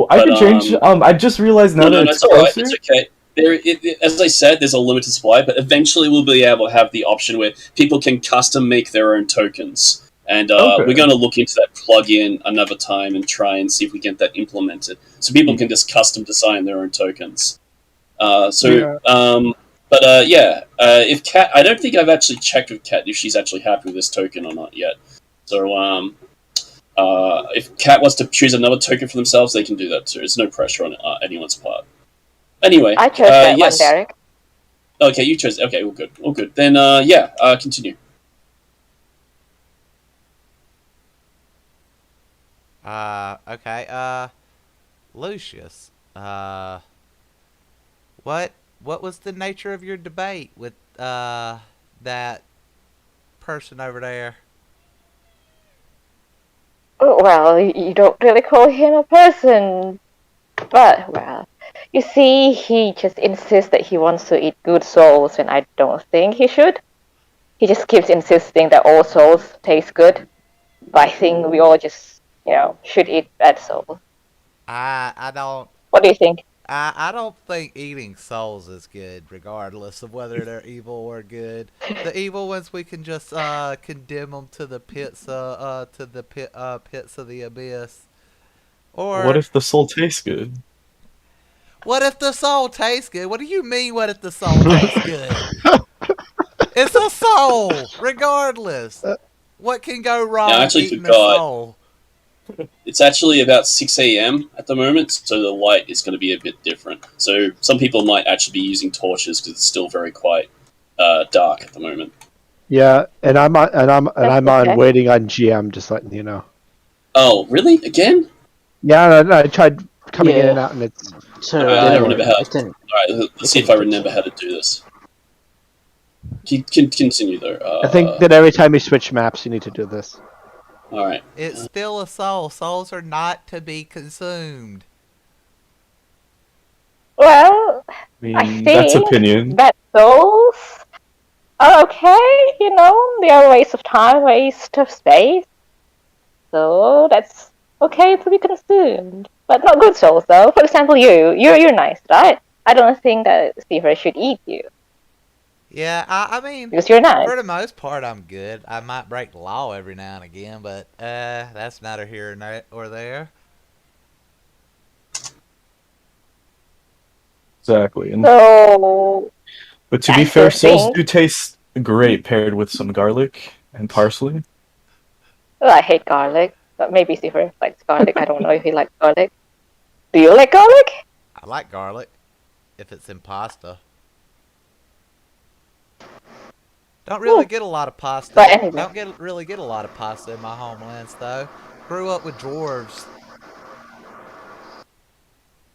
I could change. I just realized now that no, it's it's alright. closer. It's okay. As I said, there's a limited supply, but eventually we'll be able to have the option where people can custom make their own tokens. And Okay. we're going to look into that plug-in another time and try and see if we get that implemented, so people can just custom design their own tokens. If Kat, I don't think I've actually checked with Kat if she's actually happy with this token or not yet. So if Kat wants to choose another token for themselves, they can do that too. There's no pressure on anyone's part. Anyway, I chose that yes. one, Darek. Okay, you chose. Okay, all good, all good. Then continue. Okay. Lucius. What was the nature of your debate with that person over there? Oh, well, you don't really call him a person, but, well, you see, he just insists that he wants to eat good souls, and I don't think he should. He just keeps insisting that all souls taste good, but I think we all just, should eat bad souls. I don't. What do you think? I don't think eating souls is good, regardless of whether they're evil or good. The evil ones, we can just condemn them to the pits of the abyss. Or What if the soul tastes good? what if the soul tastes good? What do you mean? What if the soul tastes good? It's a soul, regardless. What can go wrong eating a soul? It's actually about 6 a.m. at the moment, so the light is going to be a bit different. So some people might actually be using torches because it's still very quite dark at the moment. Yeah, and I'm on waiting on GM, just letting you know. Oh, really? Again? Yeah, I tried coming in and out, and it's. I remember how. All right, let's see if I remember how to do this. Continue though. I think that every time you switch maps, you need to do this. All right. It's still a soul. Souls are not to be consumed. Well, I think that's opinion. That souls are okay, they are a waste of time, waste of space. So that's okay to be consumed. But not good souls, though. For example, you're nice, right? I don't think that Stephen should eat you. Yeah, I mean, because you're nice. For the most part, I'm good. I might break the law every now and again, but that's neither here nor there. Exactly. But to be fair, souls do taste great paired with some garlic and parsley. Well, I hate garlic, but maybe Stephen likes garlic. I don't know if he likes garlic. Do you like garlic? I like garlic, if it's in pasta. Don't really get a lot of pasta. But anyway. Don't really get a lot of pasta in my homelands, though. Grew up with dwarves.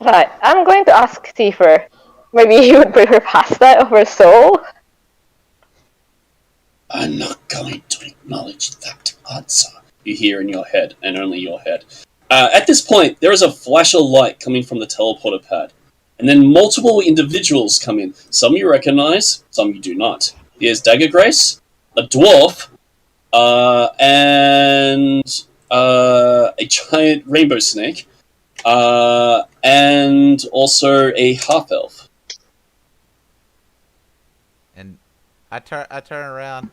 Right, I'm going to ask Tifa. Maybe you would prefer pasta over soul? I'm not going to acknowledge that answer. You hear in your head, and only your head. At this point, there is a flash of light coming from the teleporter pad. And then multiple individuals come in. Some you recognize, some you do not. Here's Dagger Grace, a dwarf, and a giant rainbow snake, and also a half-elf. And I turn around,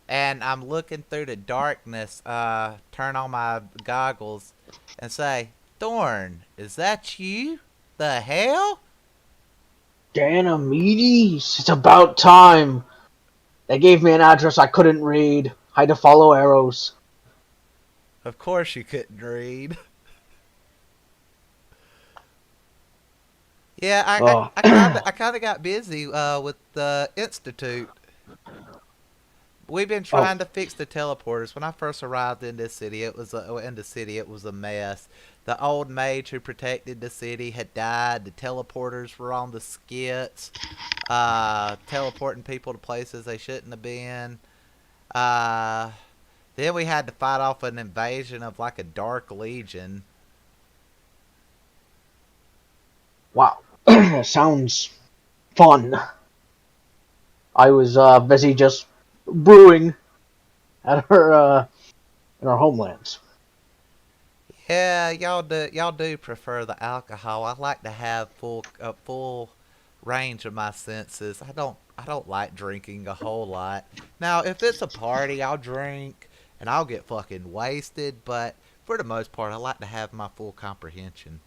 and I'm looking through the darkness, turn on my goggles, and say, Thorn, is that you? The hell? Ganymedes, it's about time. They gave me an address I couldn't read. I had to follow arrows. Of course you couldn't read. Yeah, I kind of got busy with the Institute. We've been trying to fix the teleporters. When I first arrived in this city, it was a mess. The old mage who protected the city had died. The teleporters were on the skits, teleporting people to places they shouldn't have been. Then we had to fight off an invasion of like a dark legion. Wow, sounds fun. I was busy just brewing at in our homelands. Yeah, y'all do prefer the alcohol. I like to have full range of my senses. I don't like drinking a whole lot. Now, if it's a party, I'll drink and I'll get fucking wasted, but for the most part, I like to have my full comprehension.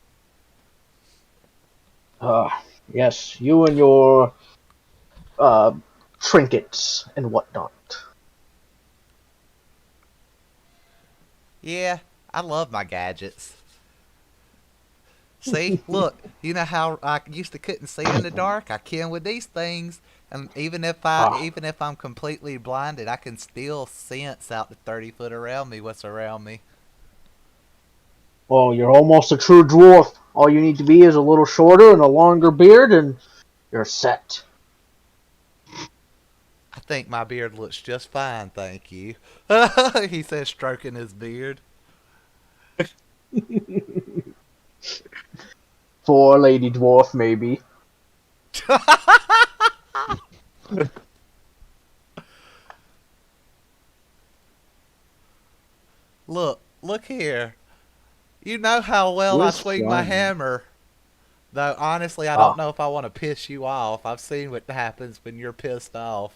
Yes, you and your trinkets and whatnot. Yeah, I love my gadgets. See, look, you know how I used to couldn't see in the dark? I can with these things, and even if I'm completely blinded, I can still sense out to 30 foot around me what's around me. Well, you're almost a true dwarf. All you need to be is a little shorter and a longer beard, and you're set. I think my beard looks just fine, thank you. He says, stroking his beard. For a lady dwarf, maybe. Look here. You know how well I swing my hammer. Though, honestly, I don't know if I want to piss you off. I've seen what happens when you're pissed off.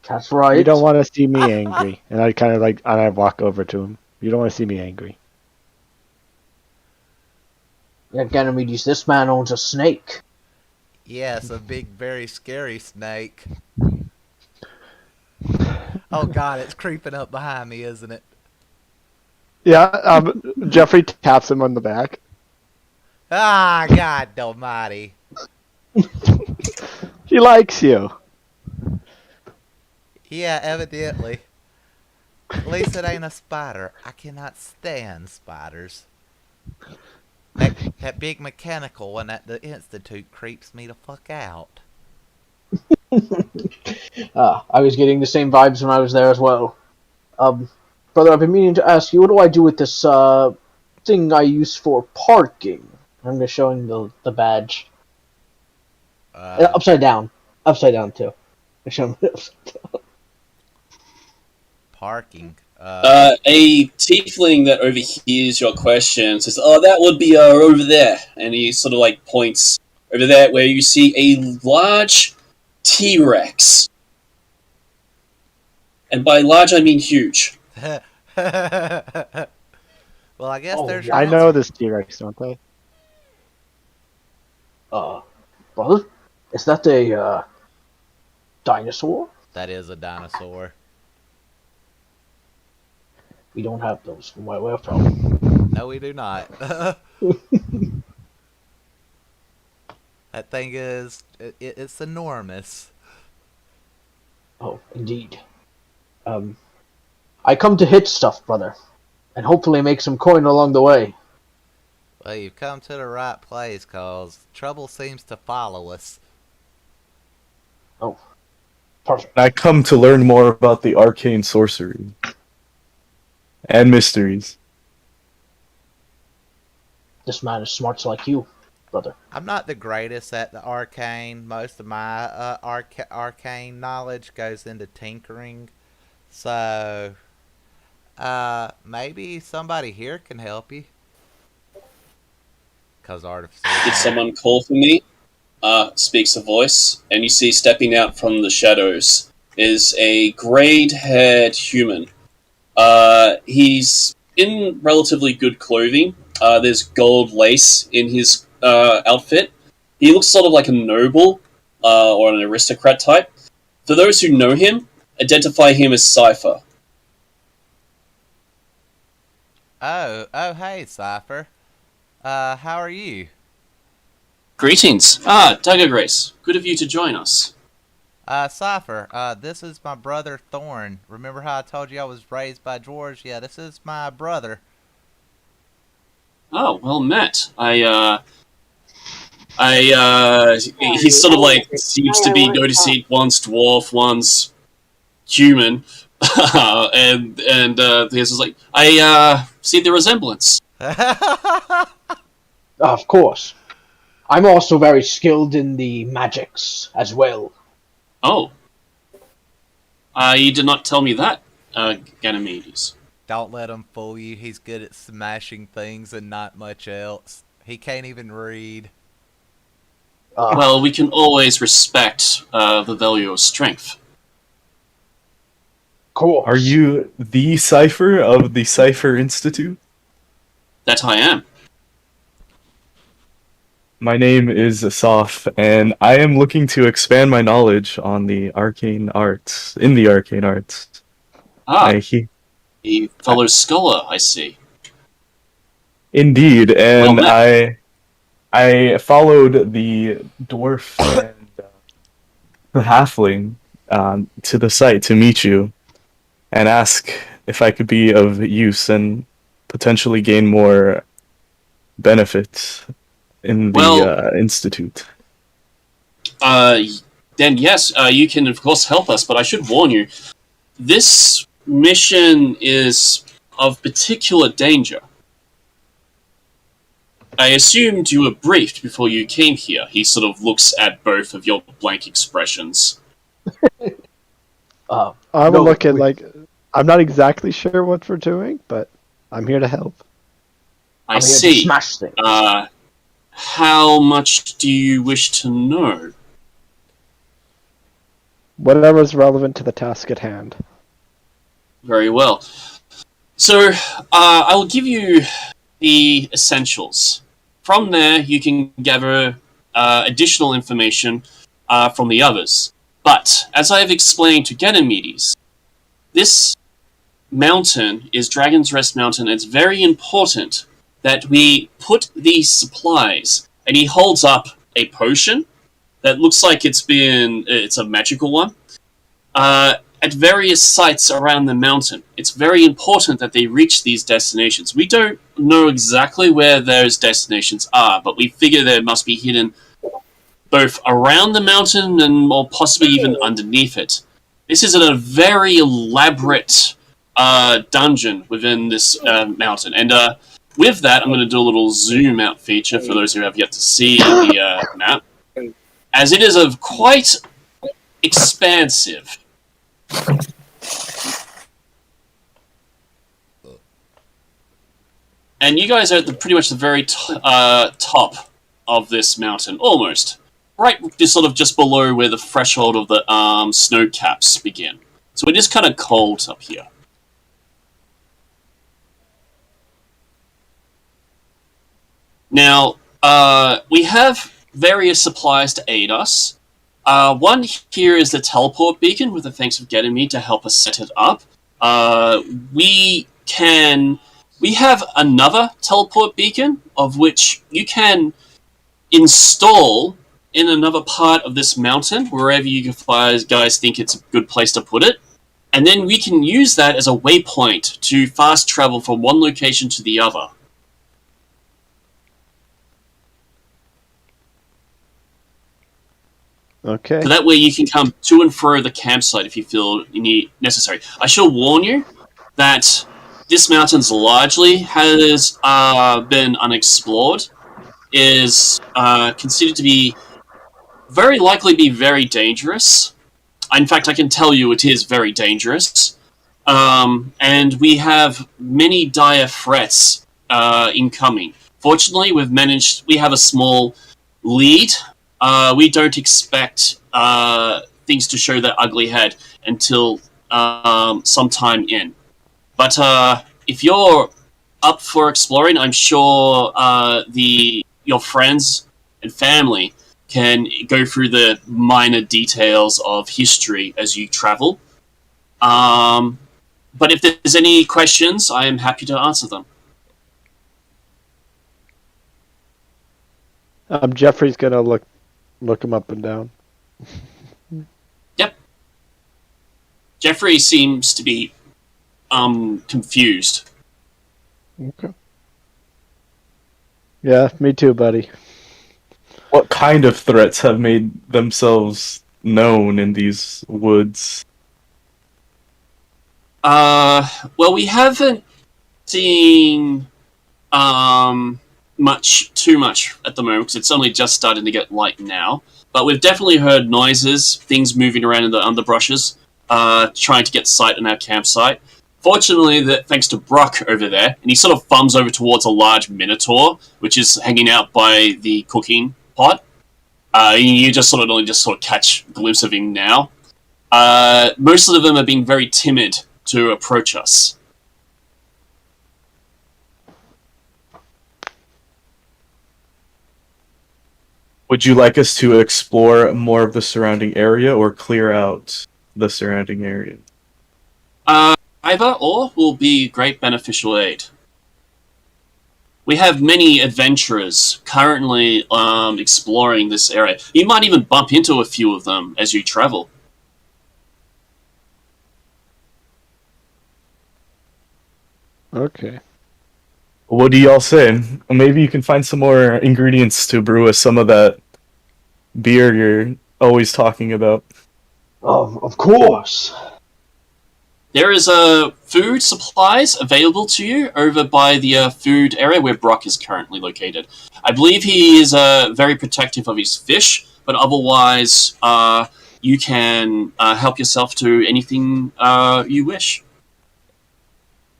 That's right. You don't want to see me angry. And I kind of and I walk over to him. You don't want to see me angry. Yeah, Ganymedes, this man owns a snake. Yes, a big, very scary snake. Oh god, it's creeping up behind me, isn't it? Yeah, Jeffrey taps him on the back. Ah, God almighty. He likes you. Yeah, evidently. At least it ain't a spider. I cannot stand spiders. That big mechanical one at the Institute creeps me the fuck out. I was getting the same vibes when I was there as well. Brother, I've been meaning to ask you, what do I do with this thing I use for parking? I'm just showing the badge. Upside down. Upside down, too. I show him upside down. Parking. A tiefling that overhears your question says, "Oh, that would be over there," and he sort of like points over there where you see a large T-Rex, and by large I mean huge. Well, I guess there's your I answer. know this T-Rex, don't I? Brother, is that a dinosaur? That is a dinosaur. We don't have those from where we're from. No, we do not. That thing is, it's enormous. Oh, indeed. I come to hit stuff, brother, and hopefully make some coin along the way. Well, you've come to the right place, cause trouble seems to follow us. Oh, perfect. I come to learn more about the arcane sorcery and mysteries. This man is smart like you, brother. I'm not the greatest at the arcane. Most of my arcane knowledge goes into tinkering. So, maybe somebody here can help you. Cause artificial. Did someone call for me? Speaks a voice, and you see stepping out from the shadows is a grey-haired human. He's in relatively good clothing. There's gold lace in his outfit. He looks sort of like a noble or an aristocrat type. For those who know him, identify him as Cypher. Oh, hey, Cypher. How are you? Greetings. Dagger Grace. Good of you to join us. Cypher, this is my brother Thorn. Remember how I told you I was raised by dwarves? Yeah, this is my brother. Oh, well met. He sort of like seems to be noticing one's dwarf, one's human, and this is like, I see the resemblance. Of course. I'm also very skilled in the magics as well. Oh. You did not tell me that, Ganymedes. Don't let him fool you. He's good at smashing things and not much else. He can't even read. Well, we can always respect the value of strength. Cool. Are you the Cipher of the Cipher Institute? That I am. My name is Asaf, and I am looking to expand my knowledge on the arcane arts, in the arcane arts. A fellow scholar, I see. Indeed, and Well, I followed the dwarf and the halfling to the site to meet you and ask if I could be of use and potentially gain more benefits in the institute. Then yes, you can of course help us, but I should warn you, this mission is of particular danger. I assumed you were briefed before you came here. He sort of looks at both of your blank expressions. I'm No, looking like I'm not exactly sure what we're doing, but I'm here to help. I I'm here to see. smash things. How much do you wish to know? Whatever's relevant to the task at hand. Very well. So, I will give you the essentials. From there, you can gather additional information from the others. But, as I have explained to Ganymedes, this mountain is Dragon's Rest Mountain. It's very important that we put these supplies, and he holds up a potion that looks like it's a magical one, at various sites around the mountain. It's very important that they reach these destinations. We don't know exactly where those destinations are, but we figure they must be hidden both around the mountain and or possibly even underneath it. This is a very elaborate dungeon within this mountain. And with that, I'm going to do a little zoom out feature for those who have yet to see the map, as it is of quite expansive. And you guys are at pretty much the very top of this mountain, almost. Right just below where the threshold of the snow caps begin. So it is kind of cold up here. Now, we have various supplies to aid us. One here is the teleport beacon with the thanks of Ganymede to help us set it up. We have another teleport beacon of which you can install in another part of this mountain, wherever you guys think it's a good place to put it. And then we can use that as a waypoint to fast travel from one location to the other. Okay. So that way you can come to and fro the campsite if you feel necessary. I shall warn you that this mountain's largely has been unexplored, is considered to be very likely be very dangerous. In fact, I can tell you it is very dangerous. And we have many dire threats incoming. Fortunately, we have a small lead. We don't expect things to show their ugly head until sometime in. But if you're up for exploring, I'm sure your friends and family can go through the minor details of history as you travel. But if there's any questions, I am happy to answer them. Jeffrey's gonna look him up and down. Yep. Jeffrey seems to be confused. Okay. Yeah, me too, buddy. What kind of threats have made themselves known in these woods? Well, we haven't seen too much at the moment, because it's only just starting to get light now. But we've definitely heard noises, things moving around in the underbrushes, trying to get sight on our campsite. Fortunately, thanks to Brock over there, and he sort of thumbs over towards a large minotaur, which is hanging out by the cooking pot. You just sort of catch a glimpse of him now. Most of them are being very timid to approach us. Would you like us to explore more of the surrounding area or clear out the surrounding area? Either or will be great beneficial aid. We have many adventurers currently exploring this area. You might even bump into a few of them as you travel. Okay. What do y'all say? Maybe you can find some more ingredients to brew us some of that beer you're always talking about. Of course. There is food supplies available to you over by the food area where Brock is currently located. I believe he is very protective of his fish, but otherwise you can help yourself to anything you wish.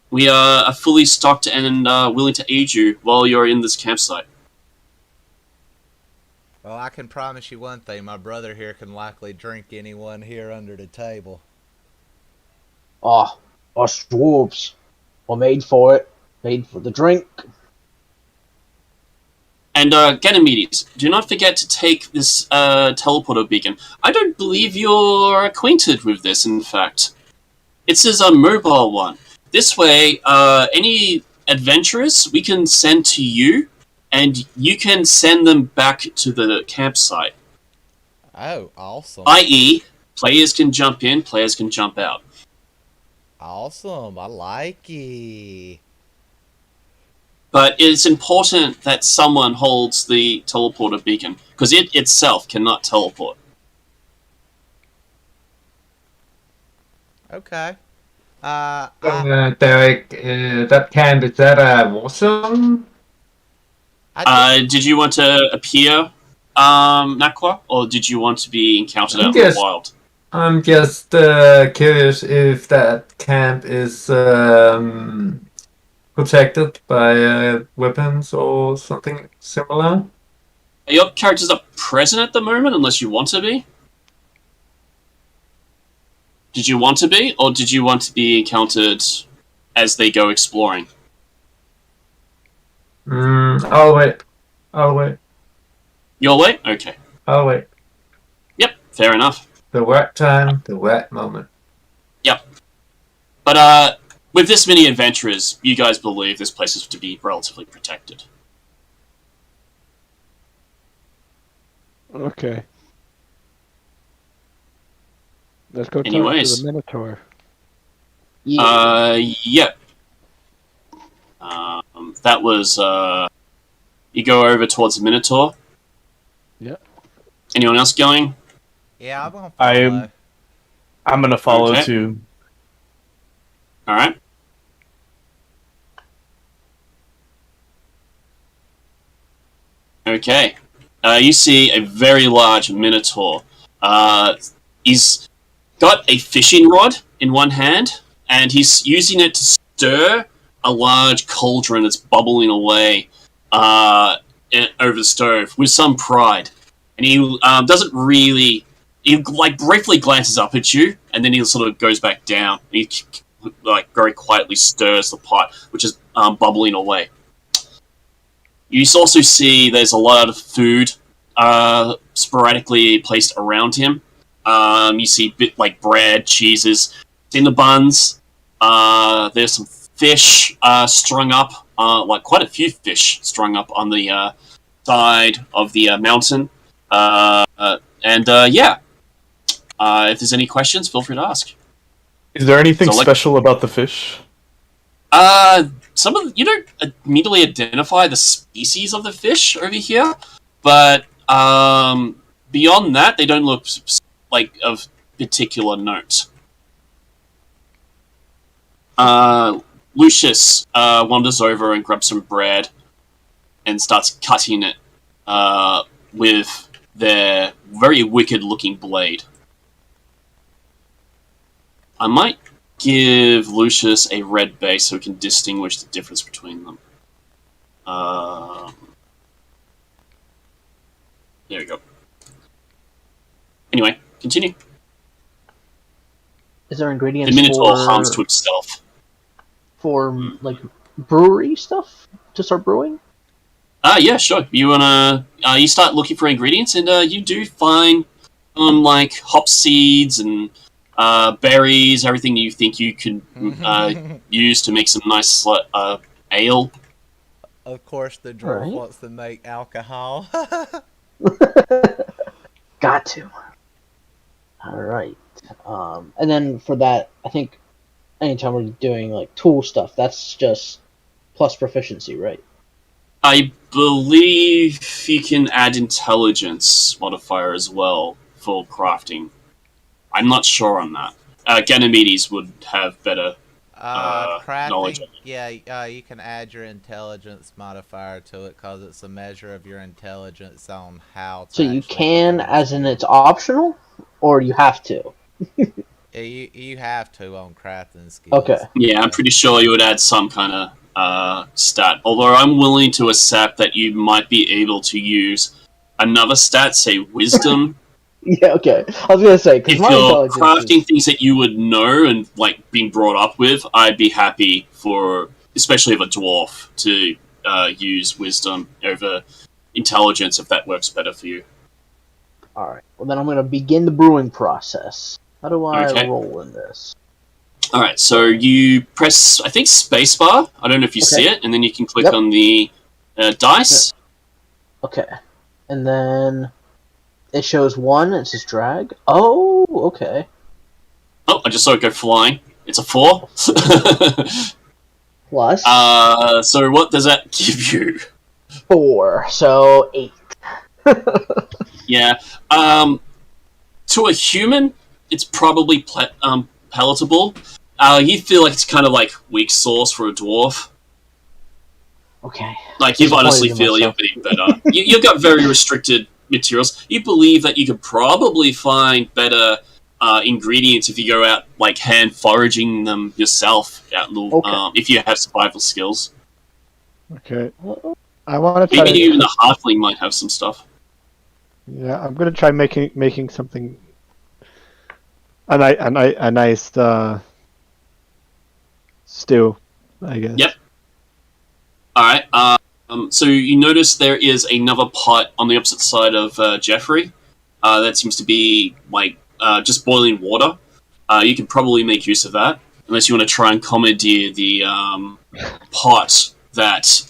We are fully stocked and willing to aid you while you're in this campsite. Well, I can promise you one thing. My brother here can likely drink anyone here under the table. Us dwarves are made for it. Made for the drink. And Ganymedes, do not forget to take this teleporter beacon. I don't believe you're acquainted with this, in fact. It's a mobile one. This way, any adventurers we can send to you, and you can send them back to the campsite. Oh, awesome. I.e., players can jump in, players can jump out. Awesome. I like it. But it's important that someone holds the teleporter beacon, because it itself cannot teleport. Okay. Derek, that camp, is that a war zone? Did you want to appear, Nakwa, or did you want to be encountered out in the wild? I'm just curious if that camp is protected by weapons or something similar. Your characters are present at the moment, unless you want to be. Did you want to be, or did you want to be encountered as they go exploring? I'll wait. You'll wait? Okay. I'll wait. Yep, fair enough. The right time, the right moment. Yep. But, with this many adventurers, you guys believe this place is to be relatively protected. Okay. Let's go talk Anyways. to the Minotaur. Yep. That was, you go over towards the Minotaur. Yep. Anyone else going? Yeah, I'm gonna follow. I'm gonna follow Okay. too. Alright. Okay. You see a very large Minotaur. He's got a fishing rod in one hand, and he's using it to stir a large cauldron that's bubbling away over the stove with some pride. And he doesn't really... He briefly glances up at you, and then he sort of goes back down. And he very quietly stirs the pot, which is bubbling away. You also see there's a lot of food sporadically placed around him. You see bread, cheeses in the buns. There's some fish strung up, quite a few fish strung up on the side of the mountain. If there's any questions, feel free to ask. Is there anything special about the fish? You don't immediately identify the species of the fish over here, but beyond that, they don't look of particular note. Lucius wanders over and grabs some bread and starts cutting it with their very wicked-looking blade. I might give Lucius a red base so we can distinguish the difference between them. There we go. Anyway, continue. Is there ingredients The Minotaur for harms to itself. like brewery stuff to start brewing? Yeah, sure. You start looking for ingredients, and you do find like hop seeds and berries, everything you think you can use to make some nice ale. Of course, the dwarf Alright. wants to make alcohol. Got to. Alright. And then for that, I think anytime we're doing like tool stuff, that's just plus proficiency, right? I believe you can add intelligence modifier as well for crafting. I'm not sure on that. Ganymedes would have better knowledge. Crafting, yeah, you can add your intelligence modifier to it because it's a measure of your intelligence on how to. So you actually can, perform as in it's optional, or you have to? Yeah, you have to on crafting skills. Okay. Yeah, I'm pretty sure you would add some kind of stat. Although I'm willing to accept that you might be able to use another stat, say wisdom. Yeah, okay. I was gonna say, because If my you're intelligence crafting is... things that you would know and like being brought up with, I'd be happy for, especially of a dwarf, to use wisdom over intelligence if that works better for you. Alright, well then I'm gonna begin the brewing process. How do I Okay. roll in this? Alright, so you press, I think, spacebar. I don't know if you see it, and then you can click Yep. on the dice. Okay. And then it shows 1, it says drag. Oh, okay. Oh, I just saw it go flying. It's a 4. Plus So what does that give you? 4, so 8. Yeah. To a human, it's probably palatable. You feel like it's kind of like weak sauce for a dwarf. Okay. Like, you Disappointed honestly in feel you're myself. being better. You've got very restricted materials. You believe that you could probably find better ingredients if you go out, like, hand foraging them yourself, out in the, Okay. if you have survival skills. Okay. I want to try. Maybe even the halfling might have some stuff. Yeah, I'm gonna try making something. A nice stew, I guess. Yep. Alright, so you notice there is another pot on the opposite side of Jeffrey. That seems to be, like, just boiling water. You could probably make use of that, unless you want to try and commandeer the pot that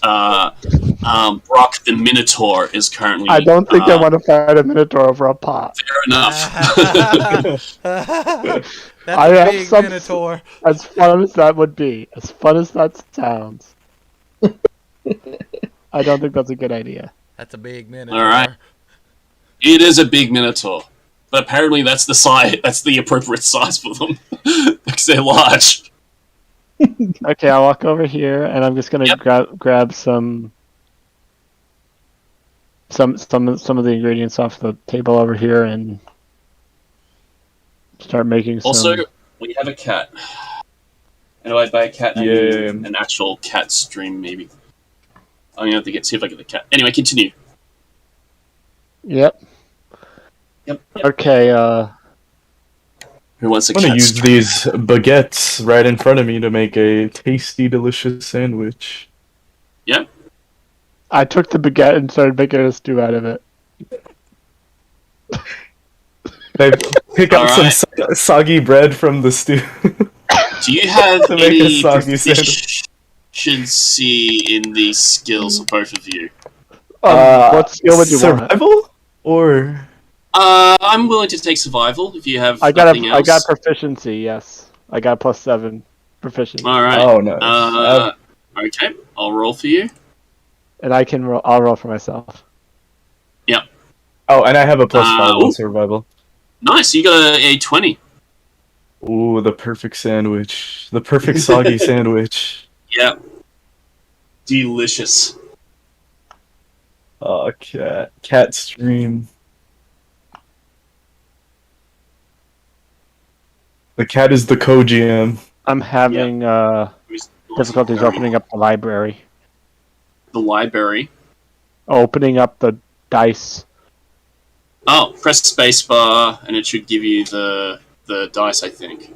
Brock the Minotaur is currently... I don't think I want to fight a minotaur over a pot. Fair enough. That's I a have big some- minotaur. As fun as that would be, as fun as that sounds, I don't think that's a good idea. That's a big minotaur. Alright. It is a big Minotaur. But apparently that's the size. That's the appropriate size for them. Because they're large. Okay, I'll walk over here, and I'm just gonna Yep. grab some of the ingredients off the table over here, and start making some. Also, we have a cat. And do I buy a cat? I need Yeah. an actual cat stream, maybe. I'm gonna have to see if I get the cat. Anyway, continue. Yep. Yep. Okay. Who wants a I'm gonna cat use stream? these baguettes right in front of me to make a tasty, delicious sandwich. I took the baguette and started making a stew out of it. Can I pick out Alright. some soggy bread from the stew? Do you have To make a any soggy sandwich. proficiency in these skills for both of you? What skill would you want? Survival? Or... I'm willing to take survival if you have nothing else. I got proficiency. Yes, I got +7 proficiency, Alright. Oh, nice. Okay, I'll roll for you. and I can roll. I'll roll for myself. Oh, and I have a +5 ooh. on survival. Nice, you got a 20. Ooh, the perfect sandwich. The perfect soggy sandwich. Yeah. Delicious. Oh, cat stream. The cat is the co-GM. I'm having difficulties opening up the library. The library. Opening up the dice. Oh, press spacebar, and it should give you the dice, I think.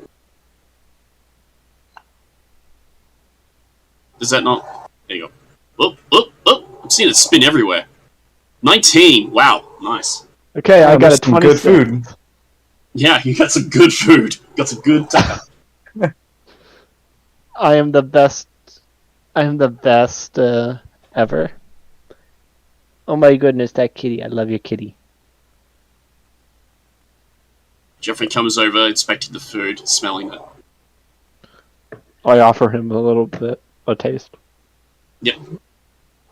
Does that not? There you go. Oh! I'm seeing it spin everywhere. 19. Wow, nice. Okay, I got a some 26. good food. Yeah, you got some good food. Got some good tucker. I am the best. I am the best ever. Oh my goodness, that kitty! I love your kitty. Jeffrey comes over, inspecting the food, smelling it. I offer him a little bit a taste. Yep.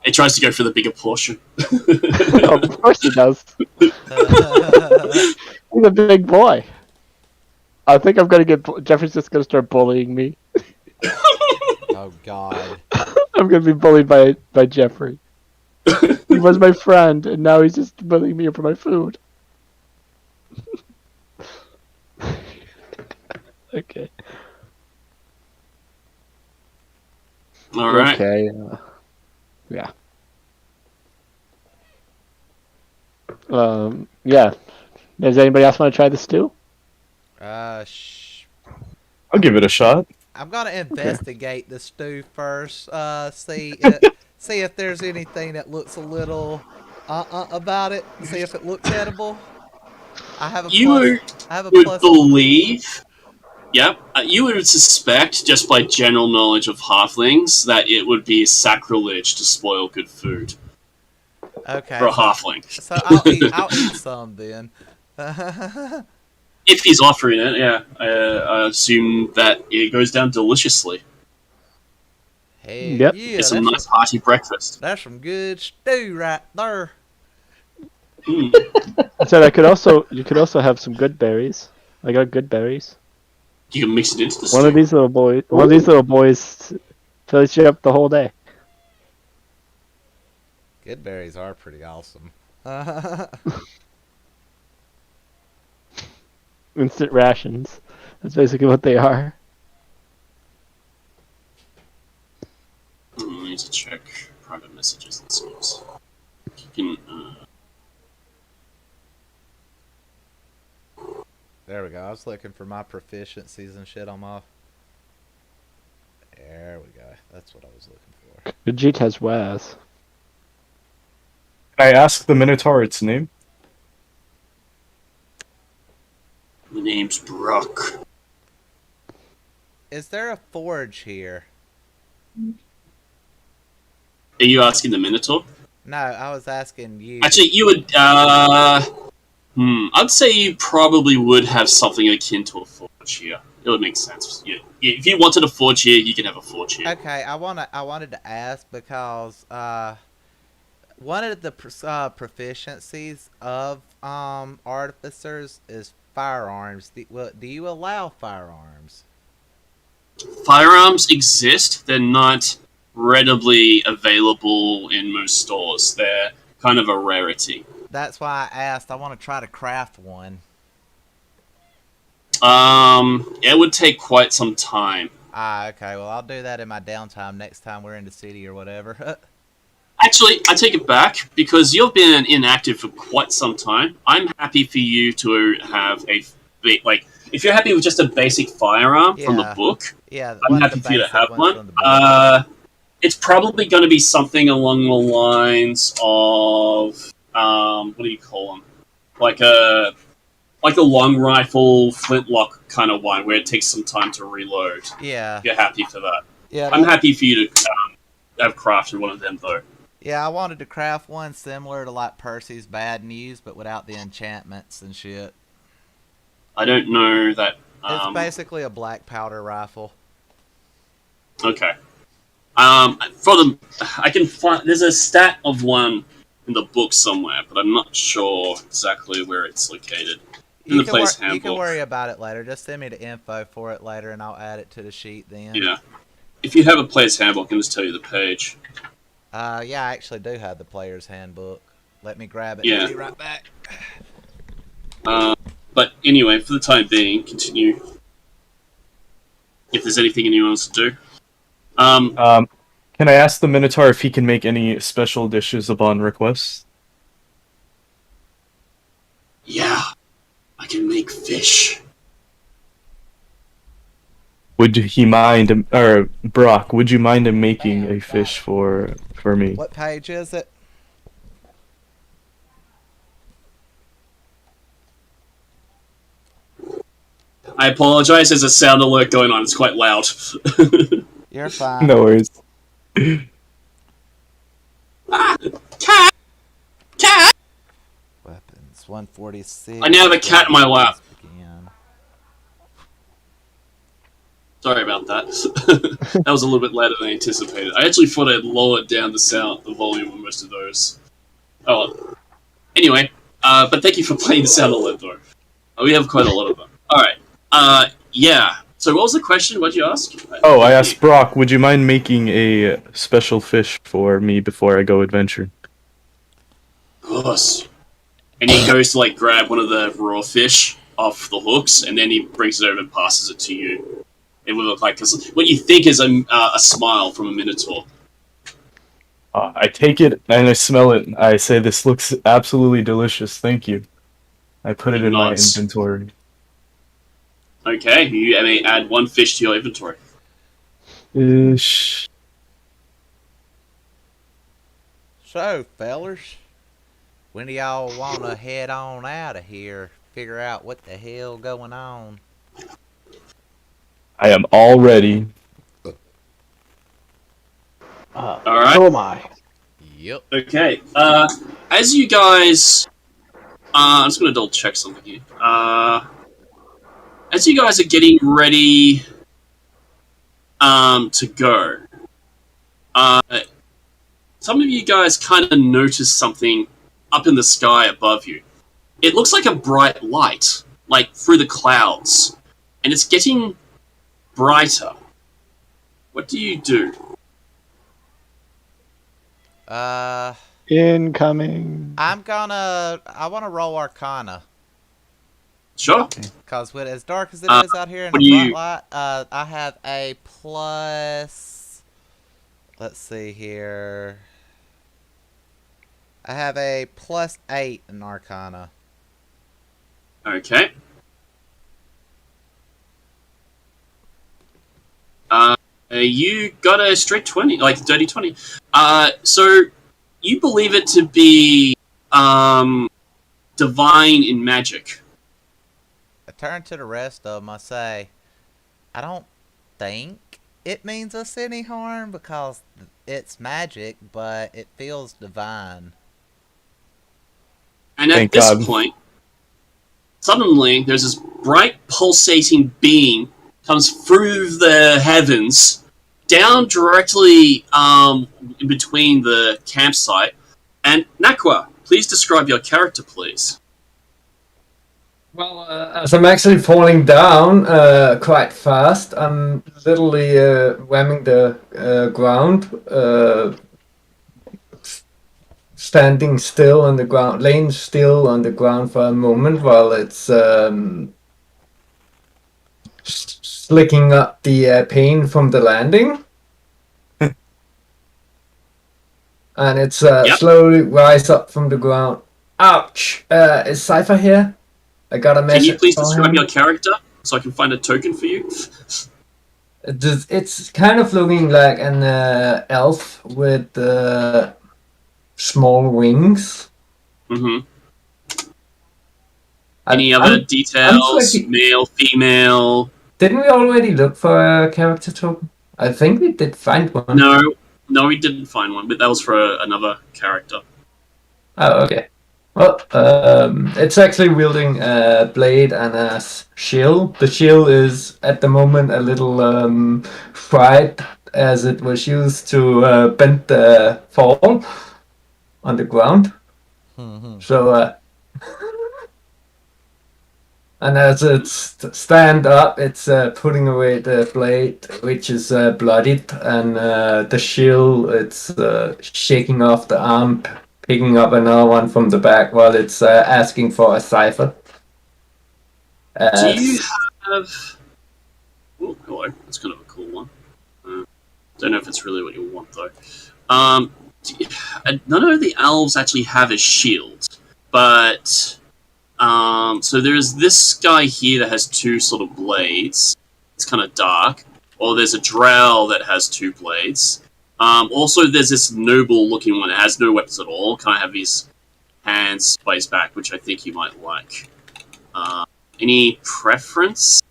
He tries to go for the bigger portion. Of course he does. He's a big boy. I think I'm gonna get. Jeffrey's just gonna start bullying me. Oh God. I'm gonna be bullied by Jeffrey. He was my friend, and now he's just bullying me for my food. Okay. All right. Okay. Yeah. Yeah. Does anybody else want to try the stew? I'll give it a shot. I'm gonna investigate the stew first. See if there's anything that looks a little about it. See if it looks edible. I have a plus. Believe. Yep. You would suspect, just by general knowledge of halflings, that it would be sacrilege to spoil good food Okay. for a halfling. So I'll eat some then. If he's offering it, yeah. I assume that it goes down deliciously. Hey, Yep. yeah, It's a nice hearty breakfast. that's some good stew right there. Mm. I said you could also have some good berries. I got good berries. You can mix it into the One stew. of these little boys fills you up the whole day. Good berries are pretty awesome. Instant rations. That's basically what they are. I need to check private messages and seems. You can, There we go. I was looking for my proficiencies and shit on my. There we go. That's what I was looking for. Vegeta has wares. Can I ask the Minotaur its name? The name's Brock. Is there a forge here? Are you asking the Minotaur? No, I was asking you. Actually, you would. I'd say you probably would have something akin to a forge here. It would make sense. Yeah. If you wanted a forge here, you can have a forge here. Okay, I wanted to ask because one of the proficiencies of artificers is firearms. Do you allow firearms? Firearms exist. They're not readily available in most stores. They're kind of a rarity. That's why I asked. I want to try to craft one. It would take quite some time. Okay. Well, I'll do that in my downtime next time we're in the city or whatever. Actually, I take it back because you've been inactive for quite some time. I'm happy for you to have if you're happy with just a basic firearm from the book. Yeah, I'm happy for you to have one. It's probably going to be something along the lines of what do you call them? Like a long rifle flintlock kind of one where it takes some time to reload. Yeah. If you're happy for that. Yeah. I'm happy for you to have crafted one of them though. Yeah, I wanted to craft one similar to like Percy's Bad News, but without the enchantments and shit. I don't know that. It's basically a black powder rifle. Okay. I can find. There's a stat of one in the book somewhere, but I'm not sure exactly where it's located. In the player's handbook. You can worry about it later. Just send me the info for it later, and I'll add it to the sheet then. Yeah. If you have a player's handbook, I can just tell you the page. Yeah, I actually do have the player's handbook. Let me grab it. Yeah. I'll be right back. But anyway, for the time being, continue. if there's anything anyone wants to do. Can I ask the Minotaur if he can make any special dishes upon request? Yeah, I can make fish. Would he mind, or Brock? Would you mind him making a fish for me? What page is it? I apologize, there's a sound alert going on, it's quite loud. You're fine. No worries. Cat! Cat! Weapons 146. I now have a cat in my lap. Begin. Sorry about that. That was a little bit louder than I anticipated. I actually thought I'd lowered down the volume on most of those. Oh well. Anyway, but thank you for playing the sound alert though. We have quite a lot of them. Alright. Yeah. So what was the question? What did you ask? Oh, I asked Brock, would you mind making a special fish for me before I go adventure? Of course. And he goes to like grab one of the raw fish off the hooks, and then he brings it over and passes it to you. It would look like what you think is a smile from a Minotaur. I take it and I smell it. I say, this looks absolutely delicious. Thank you. I put it in my inventory. Okay, you may add one fish to your inventory. Ish. So, fellers, when do y'all want to head on out of here? Figure out what the hell going on. I am all ready. Alright. So am I. Yep. Okay, as you guys... I'm just going to double check something here. As you guys are getting ready to go, some of you guys kind of notice something up in the sky above you. It looks like a bright light, like through the clouds, and it's getting brighter. What do you do? Incoming. I want to roll Arcana. Sure. Because with as dark as it is out here in the bright light, I have a plus... Let's see here. I have a plus 8 in Arcana. Okay. You got a straight 20, like dirty 20. So you believe it to be divine in magic. I turn to the rest of them. I say, I don't think it means us any harm because it's magic, but it feels divine. And at this point, suddenly there's this bright pulsating beam comes through the heavens, down directly in between the campsite. And Nakwa, please describe your character, please. Well, as I'm actually falling down quite fast, I'm literally whamming the ground, standing still on the ground, laying still on the ground for a moment while it's slicking up the pain from the landing. And it's slowly rise up from the ground. Ouch! Is Cypher here? I got a message. Can you please describe your character so I can find a token for you? It's kind of looking like an elf with small wings. Mm-hmm. Any other details? Male, female? Didn't we already look for a character token? I think we did find one. No, we didn't find one, but that was for another character. Oh, okay. Well, it's actually wielding a blade and a shield. The shield is, at the moment, a little fried, as it was used to bend the fall on the ground. So, and as it's stand up, it's putting away the blade, which is bloodied, and the shield, it's shaking off the arm, picking up another one from the back while it's asking for a cipher. Do you have Oh, hello. That's kind of a cool one. Don't know if it's really what you want though. None of the elves actually have a shield, but so there's this guy here that has two sort of blades. It's kind of dark. Or there's a drow that has two blades. Also, there's this noble-looking one that has no weapons at all. Kind of have his hands by his back, which I think you might like. Any preference?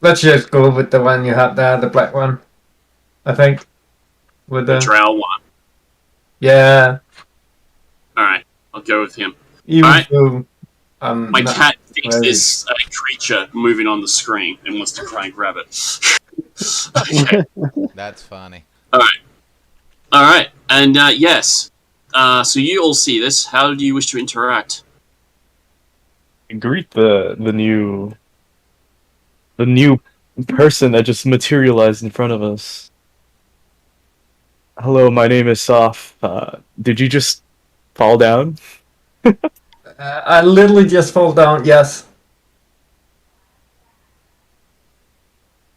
Let's just go with the one you have there, the black one. I think. With The drow one. Yeah. Alright, I'll go with him. Even Alright. though My cat thinks there's a creature moving on the screen and wants to try and grab it. Okay. That's funny. Alright, and yes. So you all see this. How do you wish to interact? Greet the new person that just materialized in front of us. Hello, my name is Soph. Did you just fall down? I literally just fall down, yes.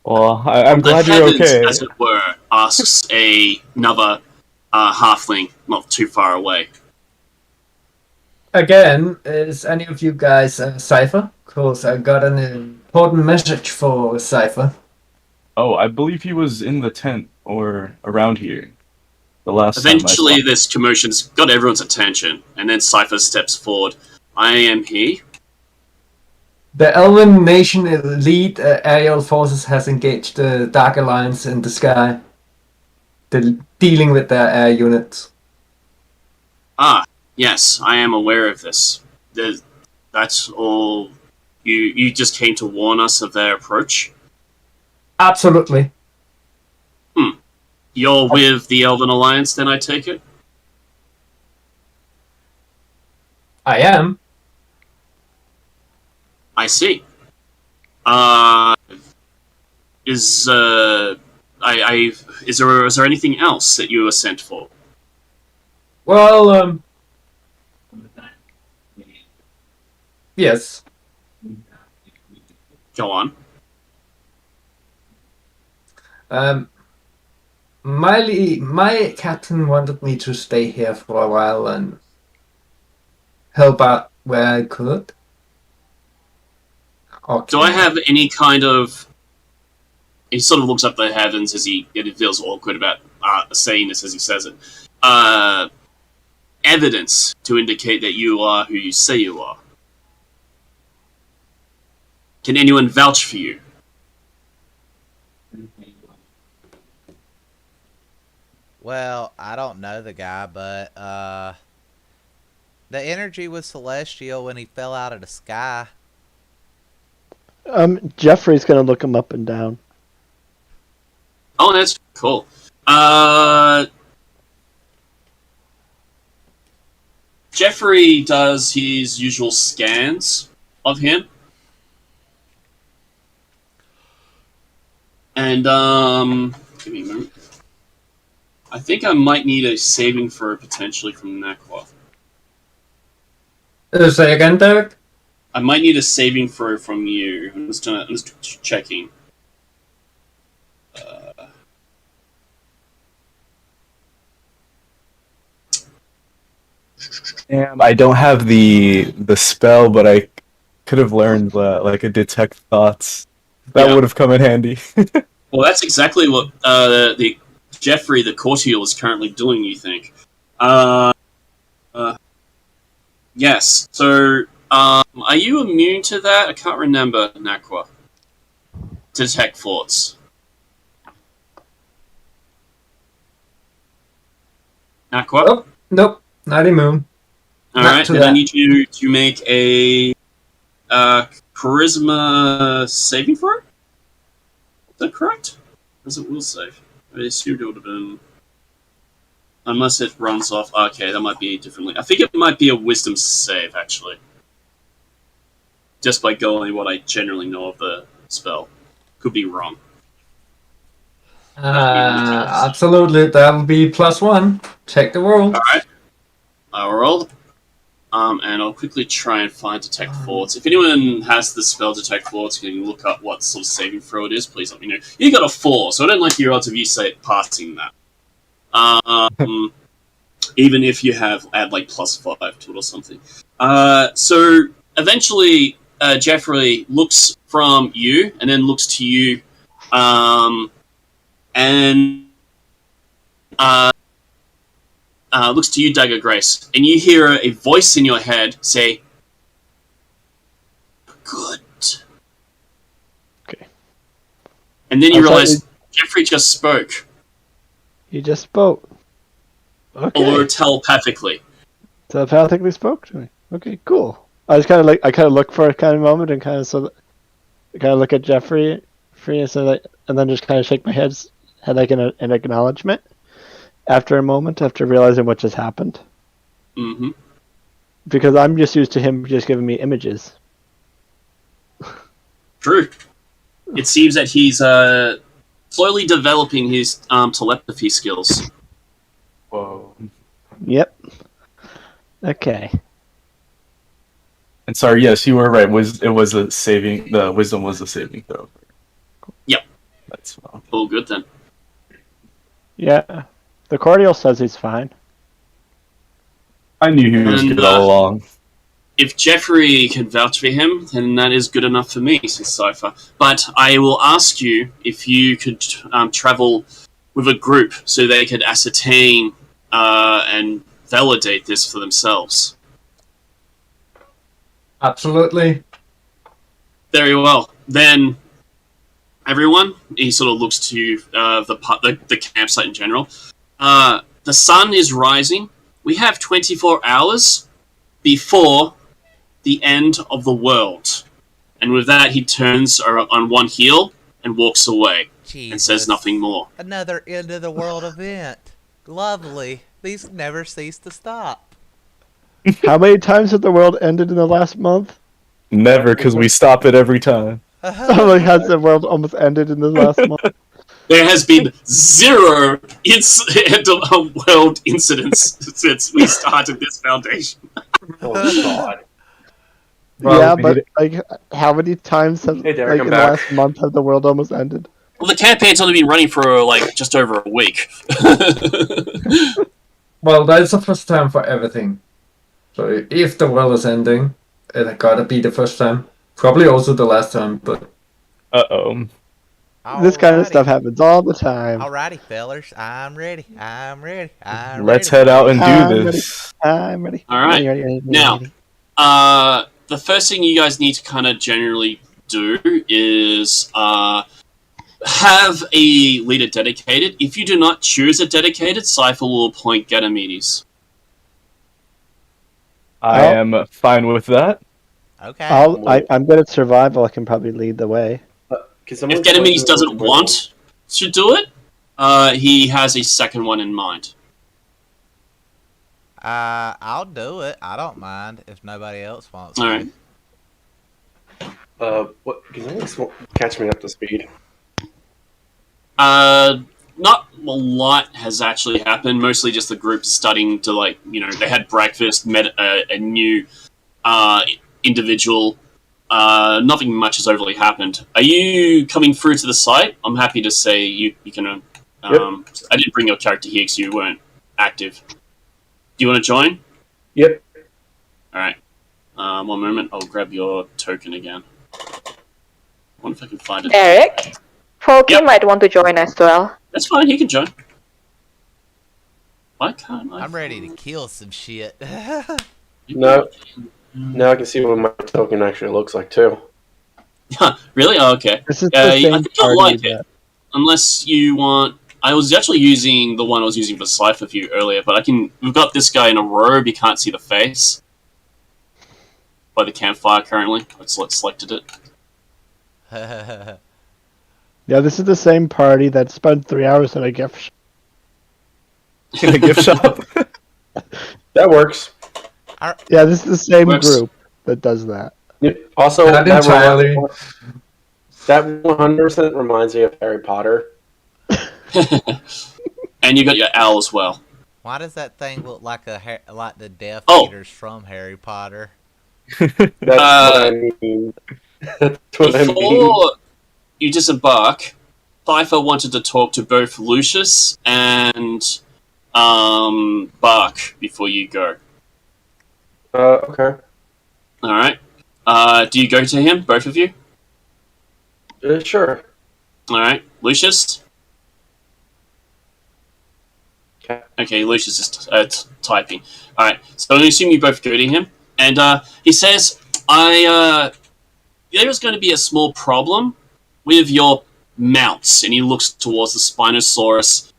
Well, I'm The glad you're heavens, okay. as it were, asks another halfling not too far away. Again, is any of you guys Cypher? Because I got an important message for Cypher. Oh, I believe he was in the tent or around here. The last Eventually, time I saw. this commotion's got everyone's attention, and then Cypher steps forward. I am he. The Elven Nation elite aerial forces has engaged the Dark Alliance in the sky. They're dealing with their air units. Ah, yes, I am aware of this. That's all. You just came to warn us of their approach. Absolutely. You're with the Elven Alliance, then I take it. I am. I see. Is there anything else that you were sent for? Well, yes. Go on. My captain wanted me to stay here for a while and help out where I could. Okay. Do I have any kind of... He sort of looks up the heavens as he feels awkward about saying this as he says it. Evidence to indicate that you are who you say you are. Can anyone vouch for you? Well, I don't know the guy, but the energy was celestial when he fell out of the sky. Jeffrey's gonna look him up and down. Oh, that's cool. Jeffrey does his usual scans of him. And, give me a moment. I think I might need a saving throw potentially from Nakwa. Say again, Derek? I might need a saving throw from you. I'm just checking. Damn, I don't have the spell, but I could have learned like a detect thoughts. That Yeah. would have come in handy. Well, that's exactly what the Jeffrey, the courtier, is currently doing, you think. Yes. So, are you immune to that? I can't remember, Nakwa. To detect thoughts. Nakwa? Oh, nope, not immune. Alright, to then I that. need you to make a charisma saving throw? Is that correct? Or is it will save? I assumed it would have been... Unless it runs off... Okay, that might be differently. I think it might be a wisdom save, actually. Just by going what I generally know of the spell. Could be wrong. Absolutely, that would be +1. Check the roll. Alright. I rolled. and I'll quickly try and find Detect Thoughts. If anyone has the spell Detect Thoughts, you can look up what sort of saving throw it is. Please let me know. You got a 4, so I don't like your odds of you passing that. Even if you have add like +5 to it or something. So eventually, Jeffrey looks from you and then looks to you, and looks to you, Dagger Grace, and you hear a voice in your head say, "Good." Okay. And then you realize Jeffrey just spoke. He just spoke. Okay. Or telepathically. Telepathically spoke to me. Okay, cool. I just kind of look for a kind of moment and kind of look at Jeffrey, and then just kind of shake my head like an acknowledgement. After a moment, after realizing what just happened. Mm-hmm. Because I'm just used to him just giving me images. True. It seems that he's slowly developing his telepathy skills. Whoa. Yep. Okay. And sorry, yes, you were right. The wisdom was a saving throw. Yep. That's well. All good then. Yeah. The Cordial says he's fine. I knew he was good all along. If Jeffrey can vouch for him, then that is good enough for me, says Cypher. But I will ask you if you could travel with a group so they could ascertain and validate this for themselves. Absolutely. Very well. Then, everyone, he sort of looks to the campsite in general. The sun is rising. We have 24 hours before the end of the world. And with that, he turns on one heel and walks away and says nothing more. Another end of the world event. Lovely. These never cease to stop. How many times has the world ended in the last month? Never, because we stop it every time. How many has the world almost ended in the last month? There has been 0 world incidents since we started this foundation. Oh, God. Well, yeah, but like, how many times have Hey, Darek, like I'm in the back. last month has the world almost ended? Well, the campaign's only been running for like just over a week. Well, that's the first time for everything. So if the world is ending, it gotta be the first time. Probably also the last time, but... Uh-oh. This kind of stuff happens all the time. Alrighty, fellers. I'm ready. Let's head out and do this. I'm ready. All right. Ready. Now, the first thing you guys need to kind of generally do is have a leader dedicated. If you do not choose a dedicated, Cypher will appoint Ganymedes. I am fine with that. Okay. I'm good at survival. I can probably lead the way. If Ganymedes doesn't want to do it, he has a second one in mind. I'll do it. I don't mind if nobody else wants All to. right. What? Can you catch me up to speed? Not a lot has actually happened. Mostly just the group starting to they had breakfast, met a new individual. Nothing much has overly happened. Are you coming through to the site? I'm happy to say you can. Yep. I didn't bring your character here because you weren't active. Do you want to join? Yep. All right. One moment. I'll grab your token again. I wonder if I can find it. Derek, Folky Yep. might want to join as well. That's fine. He can join. Why can't I? I'm ready to kill some shit. No. Now I can see what my token actually looks like too. Really? Oh, okay. This is I the same think you'll party like it. Unless you want... I was actually using the one I was using for Cypher for you earlier, but we've got this guy in a robe, you can't see the face. By the campfire currently. I've selected it. Yeah, this is the same party that spent 3 hours at a gift shop. In a gift shop. That works. Yeah, this is the same Works. group that does that. Also, Not that entirely. that 100% reminds me of Harry Potter. And you got your owl as well. Why does that thing look like like the Death Oh. Eaters from Harry Potter? That's what I mean. That's what I mean. Before you disembark, Cypher wanted to talk to both Lucius and Bark before you go. Okay. Alright. Do you go to him, both of you? Sure. Alright. Lucius? Okay. Okay, Lucius is typing. Alright, so I assume you both go to him. And he says, there's going to be a small problem with your mounts. And he looks towards the Spinosaurus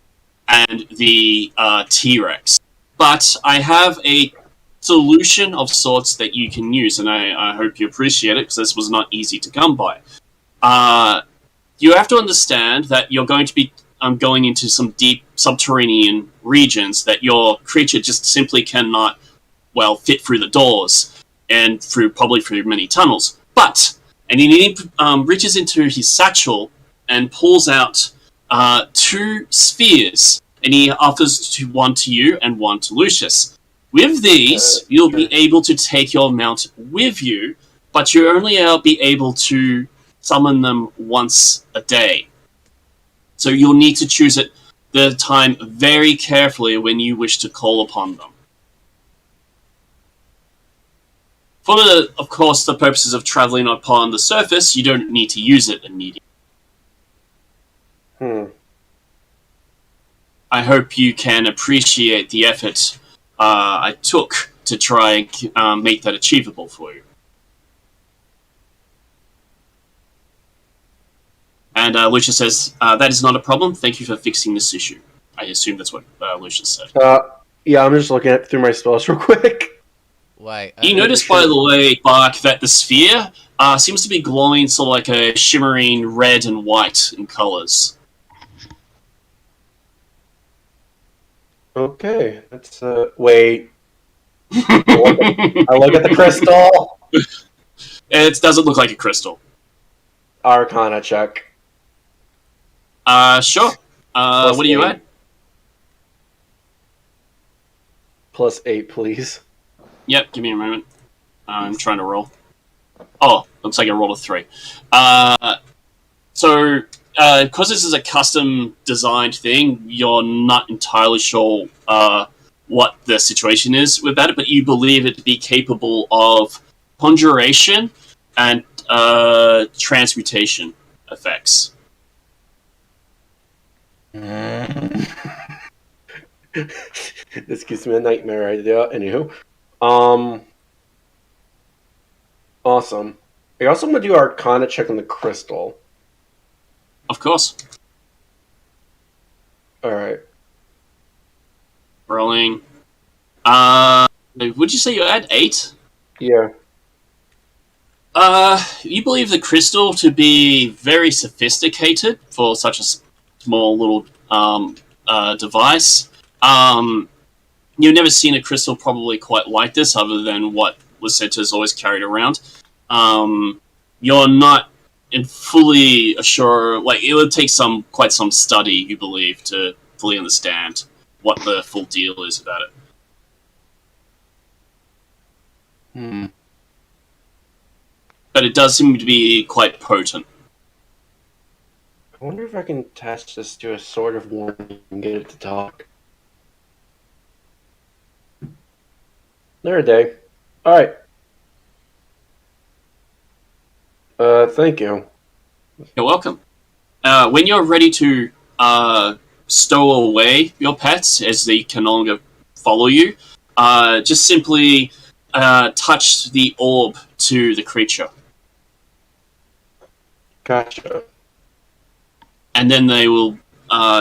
and the T-Rex. But I have a solution of sorts that you can use, and I hope you appreciate it, because this was not easy to come by. You have to understand that you're going to be going into some deep subterranean regions that your creature just simply cannot, fit through the doors, and probably through many tunnels. But, and he reaches into his satchel and pulls out 2 spheres, and he offers one to you and one to Lucius. With these, you'll be able to take your mount with you, but you'll only be able to summon them once a day. So you'll need to choose the time very carefully when you wish to call upon them. For of course, the purposes of traveling upon the surface, you don't need to use it immediately. I hope you can appreciate the effort I took to try and make that achievable for you. And Lucius says, that is not a problem. Thank you for fixing this issue. I assume that's what Lucius said. Yeah, I'm just looking through my spells real quick. Wait. You notice, by the way, Bark, that the sphere seems to be glowing sort of like a shimmering red and white in colors. Okay, that's wait. I look at the crystal. It doesn't look like a crystal. Arcana check. Sure. What are you at? +8, please. Yep, give me a moment. I'm trying to roll. Oh, looks like I rolled a 3. So, because this is a custom designed thing, you're not entirely sure what the situation is with that, but you believe it to be capable of conjuration and transmutation effects. This gives me a nightmare idea. Anywho, awesome. I also want to do Arcana check on the crystal. Of course. All right. Rolling. Would you say you're at 8? Yeah. You believe the crystal to be very sophisticated for such a small little device. You've never seen a crystal probably quite like this, other than what was said to is always carried around. You're not fully sure. Like, it would take quite some study, you believe, to fully understand what the full deal is about it. But it does seem to be quite potent. I wonder if I can attach this to a sort of warning and get it to talk. There, day. Alright. Thank you. You're welcome. When you're ready to stow away your pets, as they can no longer follow you, just simply touch the orb to the creature. Gotcha. And then they will,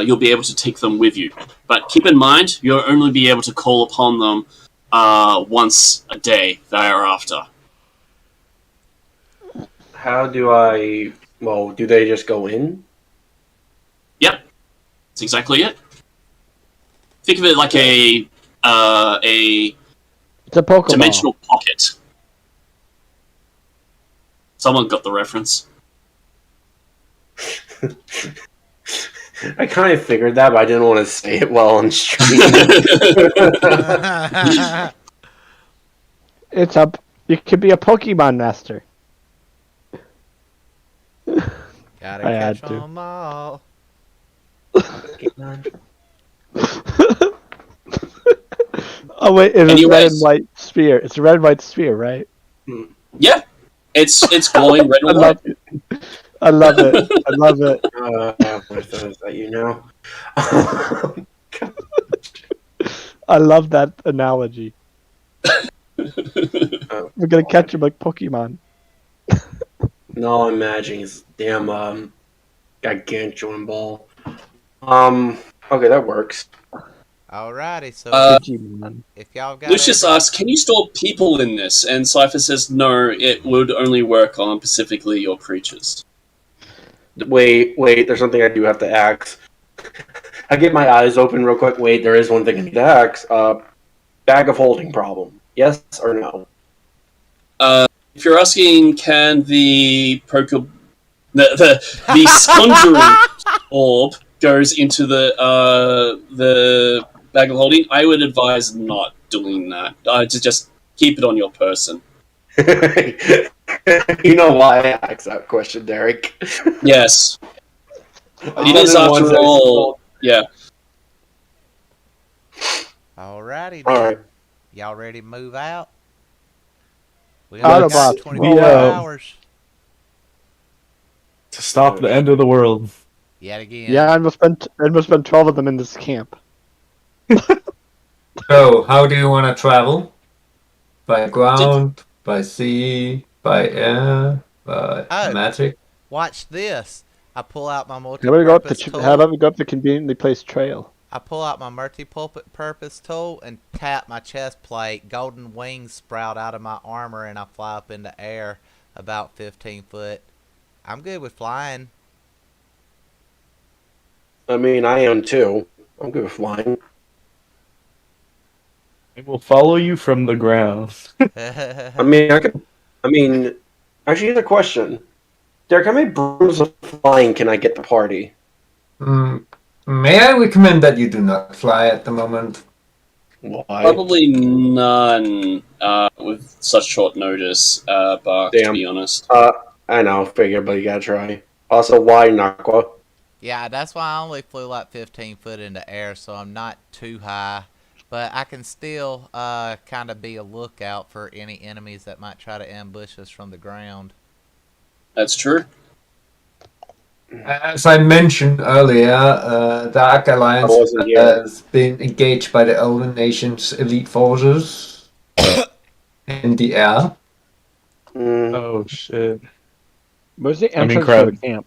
you'll be able to take them with you. But keep in mind, you'll only be able to call upon them once a day thereafter. How do I... Well, do they just go in? Yep. That's exactly it. Think of it like a It's a Pokemon. dimensional pocket. Someone got the reference. I kind of figured that, but I didn't want to say it well on stream. It's up. You could be a Pokemon master. Gotta I had catch to. 'em all. Oh wait, it's a red Anyways. and white sphere. It's a red and white sphere, right? Yeah, it's glowing red I and love white. it. I love it. I love it. What is that, you know? I love that analogy. We're gonna catch him like Pokemon. No, I'm imagining his damn gargantuan ball. Okay, that works. Alrighty, so Digimon. if y'all got Lucius asks, "Can you store people in this?" And Cypher says, "No, it would only work on specifically your creatures." Wait, there's something I do have to ask. I get my eyes open real quick. Wait, there is one thing I need to ask. Bag of holding problem. Yes or no? If you're asking, can the conjuring orb goes into the bag of holding, I would advise not doing that. To just keep it on your person. You know why I asked that question, Darek? Yes, it is Other ones after I all. Yeah. Alrighty, All then. right. Y'all ready to move out? We Autobots, only got 24 we, hours. To stop the end of the world. Yet again. Yeah, and we'll spend 12 of them in this camp. So, how do you want to travel? By ground, by sea, by air, by Oh. magic? Watch this. I pull out my How about we multi-purpose tool. how about we go up the conveniently placed trail? I pull out my multi-purpose tool and tap my chest plate. Golden wings sprout out of my armor and I fly up into air about 15 foot. I'm good with flying. I mean, I am too. I'm good with flying. I will follow you from the ground. I mean, actually, here's a question. Derek, how many brooms of flying can I get the party? May I recommend that you do not fly at the moment? Why? Probably none with such short notice, Bark, to Damn. be honest. I know, figure, but you gotta try. Also, why Nakwa? Yeah, that's why I only flew like 15 foot into air, so I'm not too high. But I can still kind of be a lookout for any enemies that might try to ambush us from the ground. That's true. As I mentioned earlier, the Ark Alliance I wasn't here. has been engaged by the Elven Nation's elite forces in the air. Oh shit. Where's the I mean, entrance crap. to the camp?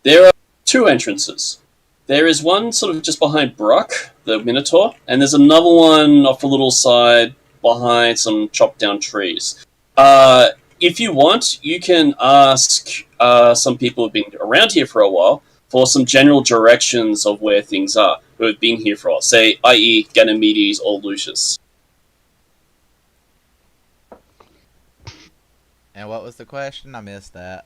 There are two entrances. There is one sort of just behind Brock, the Minotaur, and there's another one off a little side behind some chopped down trees. If you want, you can ask some people who've been around here for a while for some general directions of where things are, who have been here for a while, say, i.e. Ganymedes or Lucius. And what was the question? I missed that.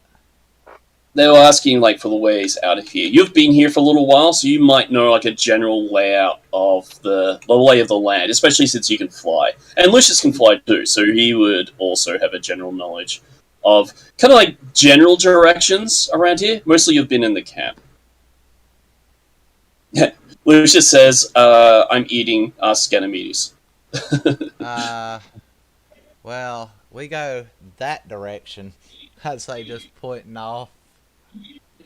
They were asking, like, for the ways out of here. You've been here for a little while, so you might know, like, a general layout of the lay of the land, especially since you can fly. And Lucius can fly too, so he would also have a general knowledge of kind of, like, general directions around here. Mostly you've been in the camp. Lucius says, I'm eating Ganymedes. Well, we go that direction. I'd say just pointing off.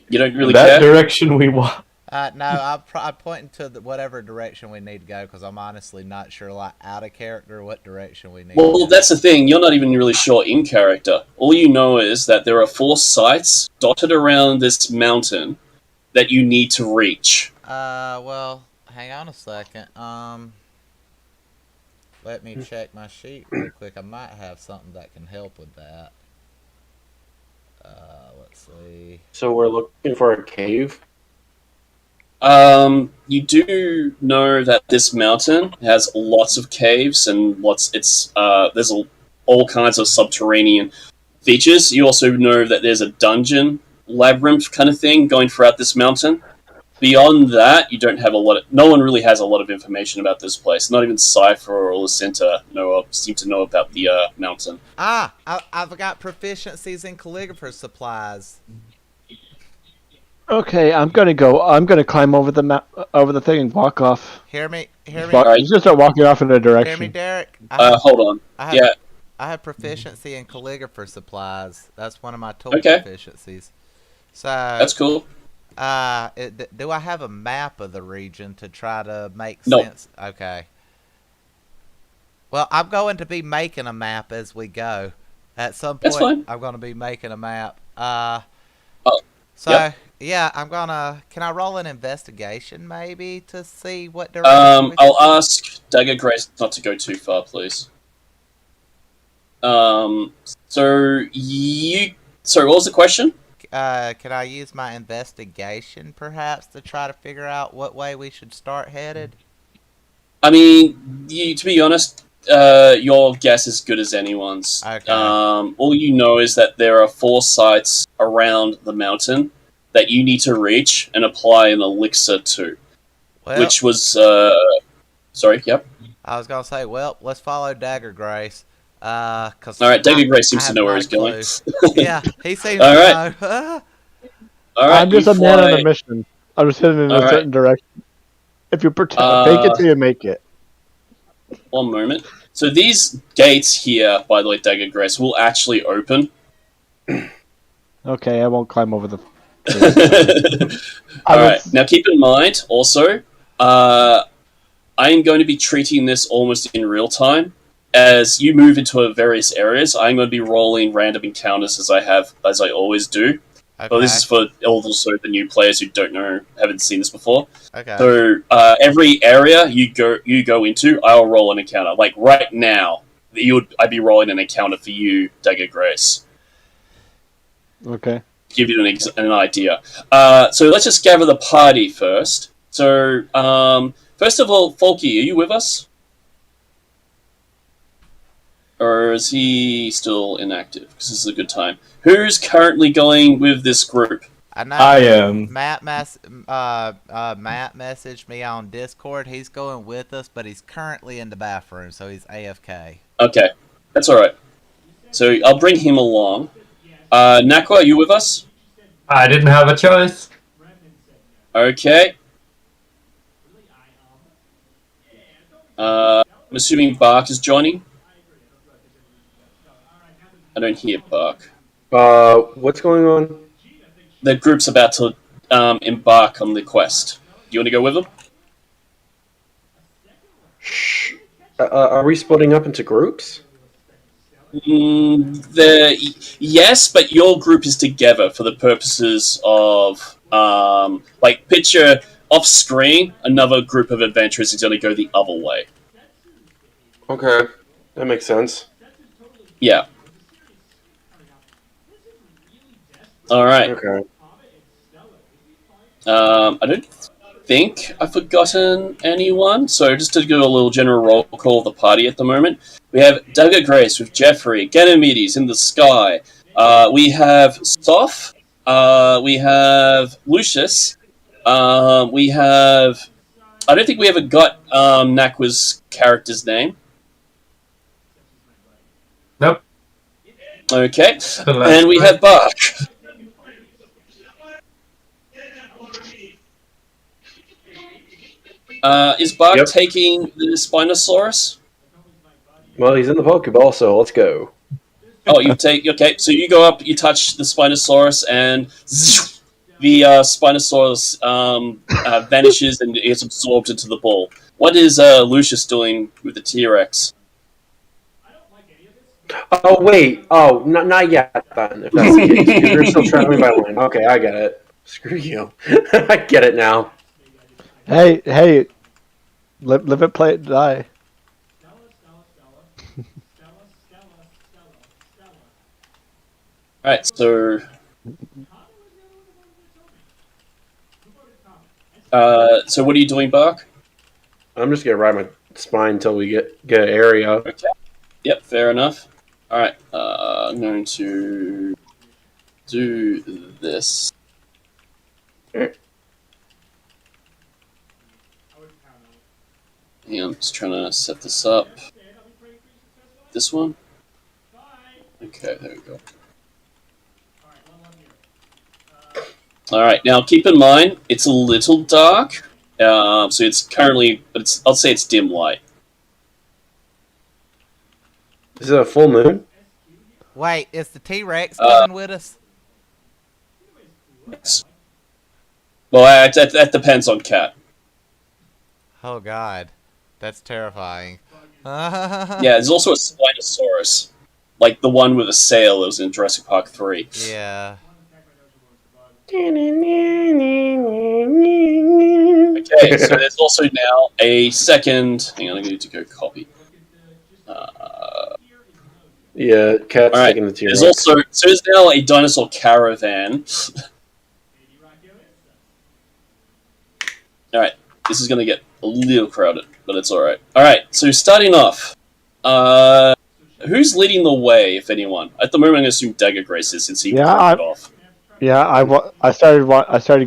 You don't really that care? direction we want. No, I'm pointing to whatever direction we need to go because I'm honestly not sure, like, out of character, what direction we need to Well, go. that's the thing. You're not even really sure in character. All you know is that there are 4 sites dotted around this mountain that you need to reach. Well, hang on a second. Let me check my sheet real quick. I might have something that can help with that. Let's see. So we're looking for a cave? You do know that this mountain has lots of caves and there's all kinds of subterranean features. You also know that there's a dungeon labyrinth kind of thing going throughout this mountain. Beyond that, you don't have a lot. No one really has a lot of information about this place. Not even Cypher or Lucinta seem to know about the mountain. I've got proficiencies in calligrapher supplies. Okay, I'm gonna climb over the thing and walk off. Hear me. Alright. He's gonna start walking off in a Hear direction. me, Derek. Hold on. I have proficiency in calligrapher supplies. That's one of my tool Okay. proficiencies. So That's cool. do I have a map of the region to try to make Nope. sense? Okay. Well, I'm going to be making a map as we go. At some That's point, fine. I'm going to be making a map. Yep. Yeah, I'm gonna. Can I roll an investigation maybe to see what direction? I'll ask Dagger Grace not to go too far, please. So sorry, what was the question? Can I use my investigation perhaps to try to figure out what way we should start headed? I mean, to be honest, your guess is as good as anyone's. Okay. All you know is that there are 4 sites around the mountain that you need to reach and apply an elixir to, Well, which was sorry. Yep. I was gonna say, well, let's follow Dagger Grace. Cause All right. Dagger Grace I seems to have know where no he's going. clue. Yeah, he seems All to right. know. All right. I'm just you a man on fly- a mission. I'm just heading in a All right. certain direction. If you fake it till you make it. One moment. So these gates here, by the way, Dagger Grace, will actually open. Okay, I won't climb over the. All right. Now, keep in mind, also, I am going to be treating this almost in real time. As you move into various areas, I'm going to be rolling random encounters as I always do. Okay. Well, this is for also the new players who haven't seen this before. Okay. So every area you go into, I'll roll an encounter. Like right now, I'd be rolling an encounter for you, Dagger Grace. Okay. Give you an idea. So let's just gather the party first. So first of all, Folky, are you with us? Or is he still inactive? Because this is a good time. Who's currently going with this group? I know. I am. Matt messaged me on Discord. He's going with us, but he's currently in the bathroom, so he's AFK. Okay, that's all right. So I'll bring him along. Nakwa, are you with us? I didn't have a choice. Okay. I'm assuming Bark is joining. I don't hear Bark. What's going on? The group's about to embark on the quest. Do you want to go with them? Shh. Are we splitting up into groups? Yes, but your group is together for the purposes of picture off screen. Another group of adventurers is going to go the other way. Okay, that makes sense. Yeah. All right. Okay. I don't think I've forgotten anyone, so just to do a little general roll call of the party at the moment, we have Dagger Grace with Jeffrey, Ganymedes in the sky. We have Soph. We have Lucius. We have. I don't think we ever got Nakwa's character's name. Nope. Okay, The last and we one. have Bark. Is Bark Yep. taking the Spinosaurus? Well, he's in the Pokeball, so let's go. Oh, you take okay. So you go up, you touch the Spinosaurus, and the Spinosaurus vanishes and is absorbed into the ball. What is Lucius doing with the T-Rex? Oh, wait. Oh, not yet, then, if that's the case. 'Cause you're still traveling by land. Okay, I get it. Screw you. I get it now. Hey, live it, play it, die. Alright, so... so what are you doing, Bark? I'm just gonna ride my spine until we get an area. Okay. Yep, fair enough. Alright, I'm going to do this. Hang on, I'm just trying to set this up. This one? Okay, there we go. Alright, now keep in mind, it's a little dark. So it's currently, I'll say it's dim light. Is it a full moon? Wait, is the T-Rex coming with us? Well, that depends on Cat. Oh God, that's terrifying. Yeah, there's also a Spinosaurus. Like the one with a sail that was in Jurassic Park 3. Yeah. Okay, so there's also now a second... Hang on, I need to go copy. Yeah, Cat's Alright, taking the T-Rex. there's now a dinosaur caravan. Alright, this is gonna get a little crowded, but it's alright. Alright, so starting off, who's leading the way, if anyone? At the moment, I'm gonna assume Dagger Grace is, since he wandered off. Yeah, I started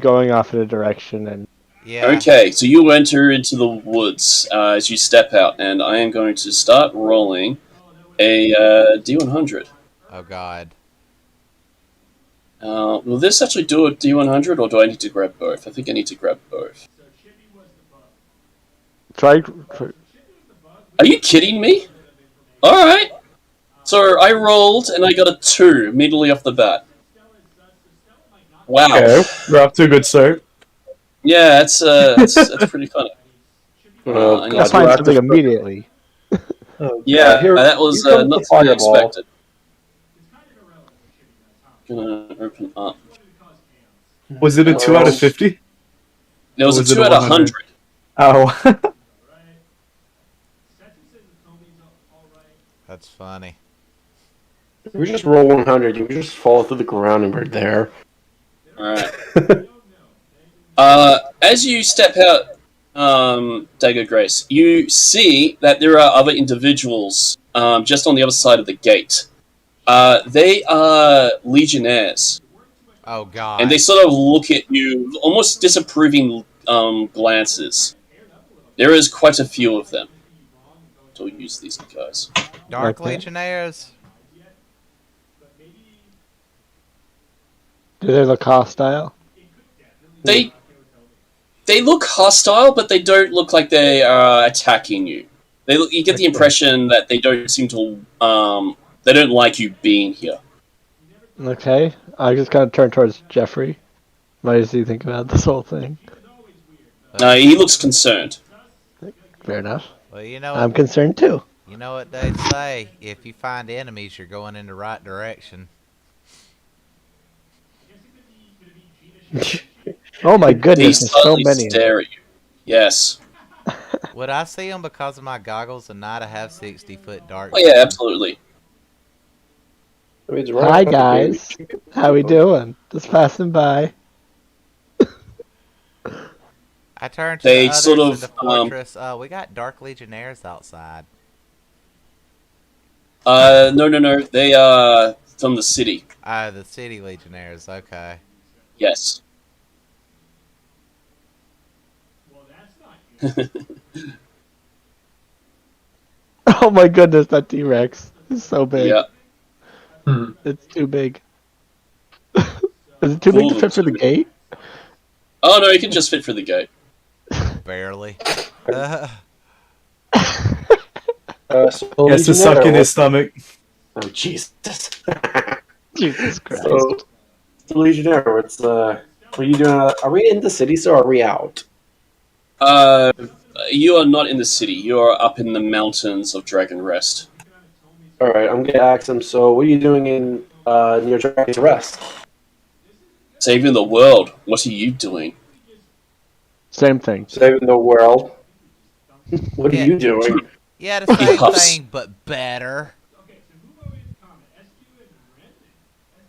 going off in a direction, and Yeah. Okay, so you enter into the woods as you step out, and I am going to start rolling a D100. Oh God. Will this actually do a D100, or do I need to grab both? I think I need to grab both. try. Are you kidding me? Alright. So I rolled, and I got a 2 immediately off the bat. Wow. Okay, we're off to a good start. Yeah, that's pretty funny. Oh, I God, need I to- find something immediately. Oh, Yeah, God, here- that was here comes not the to be fireball. expected. Gonna open up. Was it a 2 out of 50? There was Or a was it 2 a out of 100? 100. Oh. That's funny. We just roll 100. You just fall through the ground and we're there. Alright. As you step out, Dagger Grace, you see that there are other individuals just on the other side of the gate. They are Legionnaires, Oh God. and they sort of look at you, almost disapproving glances. There is quite a few of them. So we'll use these guys. Dark Okay. Legionnaires. Do they look hostile? They look hostile, but they don't look like they are attacking you. You get the impression that they don't seem to they don't like you being here. Okay, I just kind of turn towards Jeffrey. What does he think about this whole thing? He looks concerned. Fair enough. Well, you know. I'm concerned too. You know what they say: if you find enemies, you're going in the right direction. Oh my They goodness, there's so suddenly many. of them. stare at you. Yes. Would I see them because of my goggles and not have 60-foot dark? Oh yeah, absolutely. Hi guys, how we doing? Just passing by. I turned to They the others sort in of, the fortress. We got Dark Legionnaires outside. No. They are from the city. The City Legionnaires. Okay. Yes. Oh my goodness, that T-Rex is so big. Yeah. It's too big. Is it too big to fit for the gate? Oh no, you can just fit through the gate. Barely. He has to suck in his stomach. Oh, Jesus. Jesus Christ. So, Legionnaire, what are you doing? Are we in the city, so are we out? You are not in the city. You are up in the mountains of Dragon Rest. Alright, I'm gonna ask him, so what are you doing in near Dragon's Rest? Saving the world. What are you doing? Same thing. Saving the world. What are Yeah. you doing? Yeah, the same Puffs. thing, but better.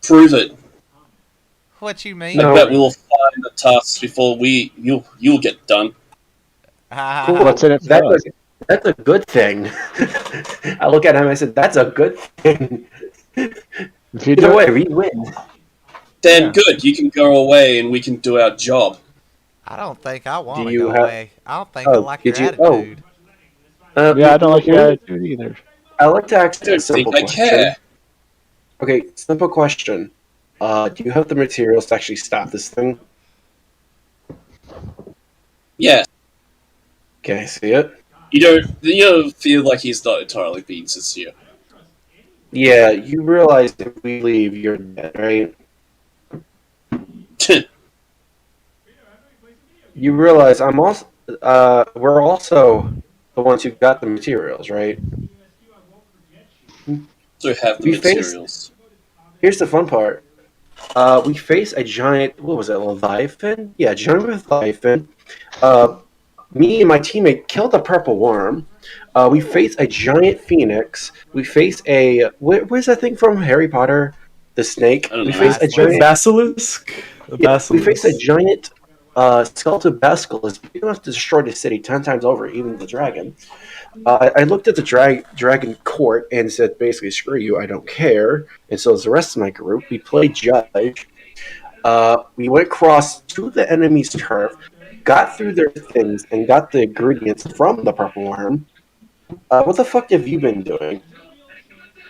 Prove it. What you mean? I bet we will find the tasks before you'll get done. Cool. What's in it for us? That's a good thing. I look at him and I said, that's a good thing. If you Either do way, it, we win. Then Yeah. good. You can go away and we can do our job. I don't think I want Do to you go have- away. I don't think I Oh, like your did you- oh. attitude. Yeah, I don't like your attitude either. I like to ask I a don't simple think I question. care. Okay, simple question. Do you have the materials to actually stop this thing? Yeah, Can I see it? you don't feel like he's not entirely being sincere. Yeah, you realize if we leave, you're dead, right? You realize I'm also. We're also the ones who got the materials, right? So have the We faced- materials. Here's the fun part. We face a giant. What was it? Leviathan? Yeah, giant Leviathan. Me and my teammate killed a purple worm. We face a giant phoenix. We face a where's that thing from Harry Potter? The snake. I don't We know. face a giant. Basilisk? The Yeah, we basilisk. face a giant skeleton basilisk is big enough to destroy the city 10 times over, even the dragon. I looked at the dragon court and said, basically, screw you, I don't care. And so as the rest of my group, we played judge. We went across to the enemy's turf, got through their things, and got the ingredients from the purple worm. What the fuck have you been doing?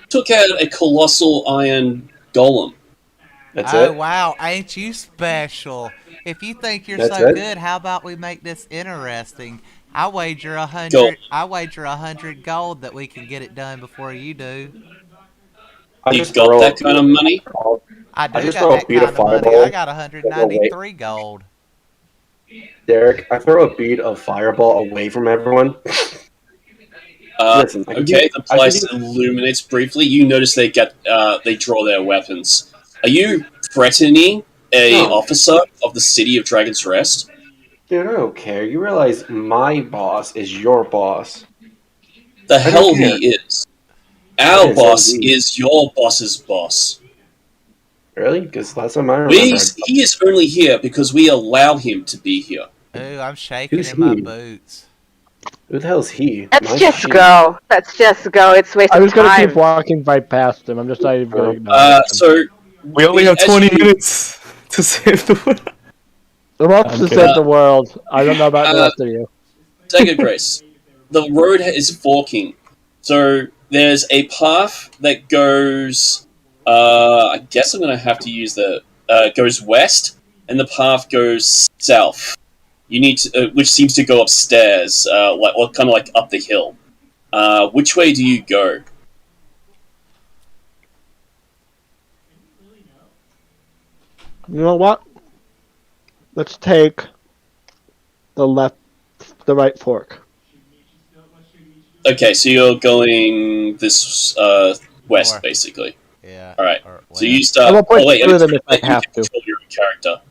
Took out a colossal iron golem. That's Oh it? wow, ain't you special? If you think you're That's so it? good, how about we make this interesting? I wager Gold. 100. I wager 100 gold that we can get it done before you do. I You just got throw that kind of money? I do just got throw a that bead kind of of money. fireball. I got 193 gold. Derek, I throw a bead of fireball away from everyone. Listen, I can Okay, do- the I can place do- illuminates briefly. You notice they draw their weapons. Are you threatening a No. officer of the city of Dragon's Rest? Dude, I don't care. You realize my boss is your boss. The don't hell care. he is. Our Yes, boss indeed. is your boss's boss. Really? Because last time I remember, He is only here because we allow him to be here. Ooh, I'm shaking Who's in my he? boots. who the hell's he? Let's My just shit. go. Let's just go. It's wasting I was gonna time. keep walking right past him. I'm just not even gonna acknowledge him. So We only have as 20 you- minutes to save the world. The wants I'm to kidding. save the world. I don't know about the rest of you. Take a grace. The road is forking. So there's a path that goes. I guess I'm gonna have to use the goes west, and the path goes south. You need to, which seems to go upstairs, kind of like up the hill. Which way do you go? You know what? Let's take the right fork. Okay, so you're going this west, North. basically. Yeah. All right. or So you west. start. I will point Oh wait, through them if I you have can to. control your own character.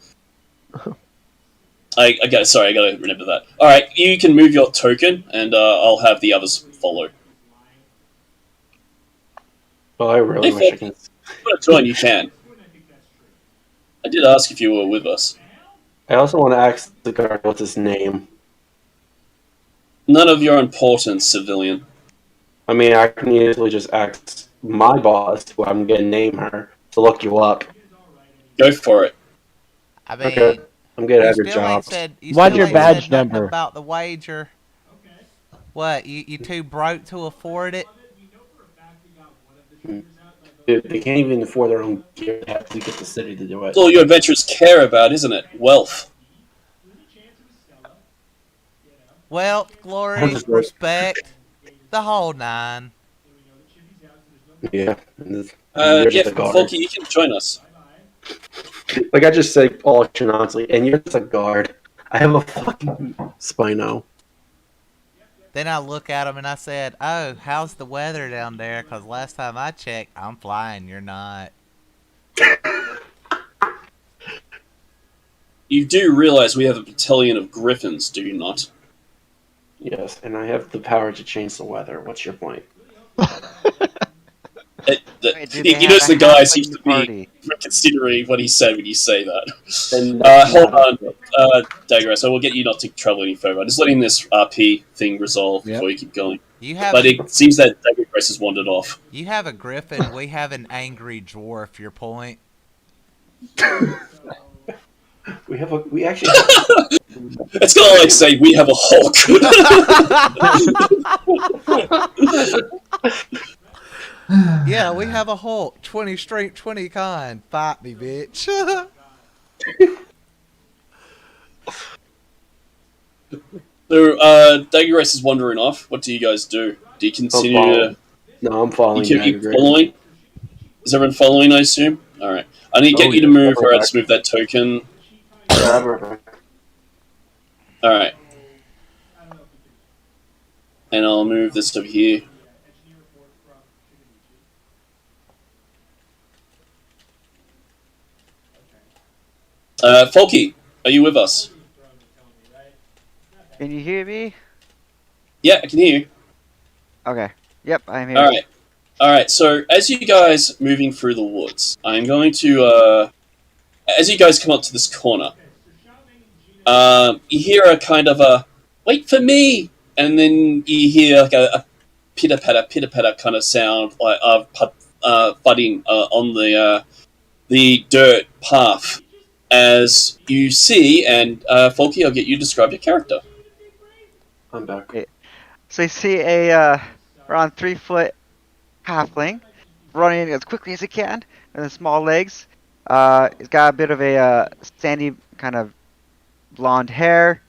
I gotta remember that. All right, you can move your token, and I'll have the others follow. Well, I really Hey, wish I Forky. can. If you want to join, you can. I did ask if you were with us. I also want to ask the guard what's his name. None of your importance, civilian. I mean, I can easily just ask my boss, who I'm gonna name her, to look you up. Go for it. I mean, Okay. I'm good you at your still ain't job. said. You What's still your ain't badge said nothing number? about the wager. What? You too broke to afford it? Dude, they can't even afford their own gear. They have to get the city to do it. That's all you adventurers care about, isn't it? Wealth. Wealth, glory, I'm just- respect, the whole nine. Yeah. You're Yeah, just a guard. Forky, you can join us. Like I just said, all honestly, and you're just a guard. I have a fucking Spino. Then I look at him and I said, "Oh, how's the weather down there? 'Cause last time I checked, I'm flying. You're not." You do realize we have a battalion of griffins, do you not? Yes, and I have the power to change the weather. What's your point? Wait, do they You have notice a the guy halfling seems to be party? reconsidering what he said when you say that. And Hold on, Digress. I will get you not to travel any further. I'm just letting this RP thing resolve Yep. before you keep going. You have But it seems that Digress has wandered off. you have a griffin. We have an angry dwarf. Your point? we actually It's kind of like saying we have a Hulk. Yeah, we have a Hulk. 20 strength, 20 con. Fight me, bitch. So, Daggeress is wandering off. What do you guys do? Do you continue to... No, I'm You following keep Dagger. following? Is everyone following, I assume? Alright. I need to get you to move, or else move that token. Alright. And I'll move this over here. Folky, are you with us? Can you hear me? Yeah, I can hear you. Okay. Yep, I'm here. Alright. Alright, so as you guys moving through the woods, I'm going to, as you guys come up to this corner, you hear a kind of a, wait for me! And then you hear like a pitter-patter kind of sound, like thudding on the dirt path. As you see, and Folky, I'll get you to describe your character. I'm back. Okay. So you see a around 3-foot halfling running as quickly as he can with his small legs. He's got a bit of a sandy kind of blonde hair.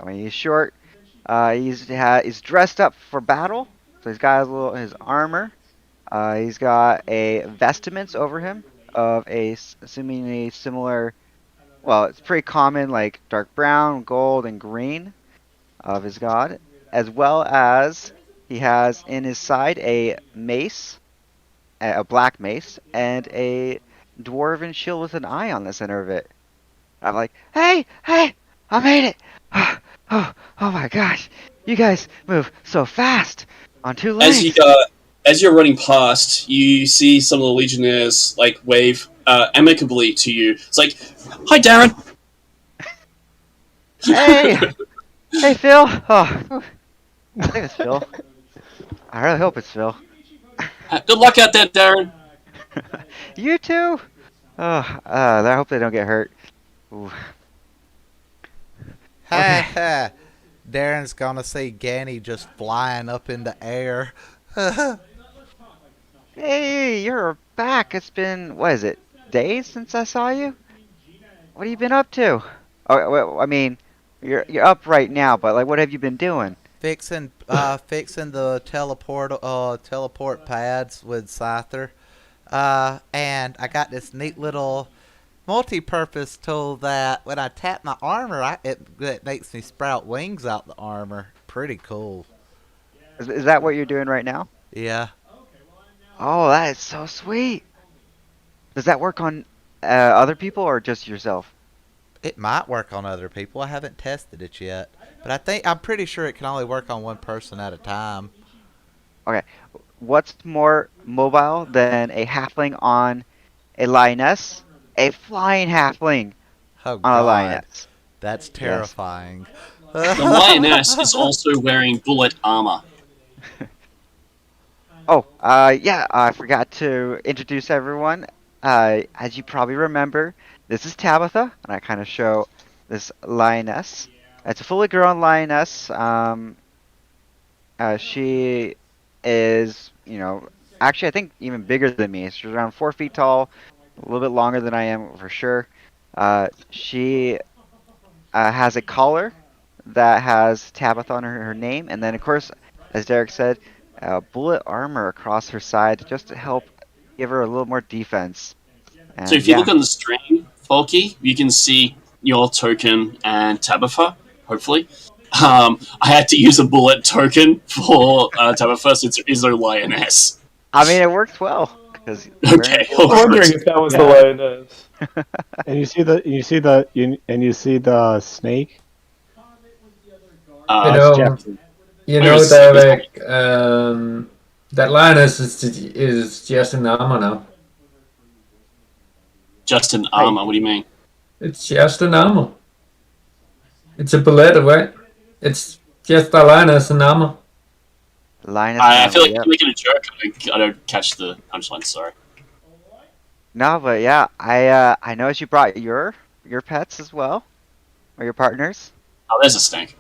He's short. He's dressed up for battle. So he's got his armor. He's got a vestments over him of seemingly similar. Well, it's pretty common, like dark brown, gold, and green of his god, as well as he has in his side a mace, a black mace, and a dwarven shield with an eye on the center of it. I'm like, hey, I made it! Oh my gosh, you guys move so fast on 2 legs. As you're running past, you see some of the Legionnaires like wave amicably to you. It's like, hi, Darren. Hey, Phil. Oh, I think it's Phil. I really hope it's Phil. Good luck out there, Darren. You too. Oh, I hope they don't get hurt. Ooh. Ha. Darren's gonna see Ganny just flying up in the air. Hey, you're back. It's been, what is it, days since I saw you? What have you been up to? Oh, well, I mean, you're up right now, but like, what have you been doing? Fixing the teleport pads with Scyther. And I got this neat little multi-purpose tool that when I tap my armor, it makes me sprout wings out the armor. Pretty cool. Is that what you're doing right now? Yeah. Oh, that is so sweet. Does that work on other people or just yourself? It might work on other people. I haven't tested it yet, but I'm pretty sure it can only work on one person at a time. Okay. What's more mobile than a halfling on a lioness? A flying halfling on a lioness. That's terrifying. Yes. The lioness is also wearing bullet armor. Yeah, I forgot to introduce everyone. As you probably remember, this is Tabitha, and I kind of show this lioness. It's a fully grown lioness. She is, actually I think even bigger than me. She's around 4 feet tall, a little bit longer than I am for sure. She has a collar that has Tabitha on her name, and then of course, as Darek said, bullet armor across her side just to help give her a little more defense. And, so if you look on the stream, Folky, you can see your token and Tabitha, hopefully. I had to use a bullet token for Tabitha since it is a lioness. I mean, it works well. Okay. I was wondering if that was the lioness. And you see the snake. Derek, that lioness is just an armor now. Just an armor? What do you mean? It's just an armor. It's a bullet, right? It's just a lioness and armor. I feel like you're making a joke. I don't catch the punchline. Sorry. No, but yeah, I noticed you brought your pets as well, or your partners. Oh, there's a snake.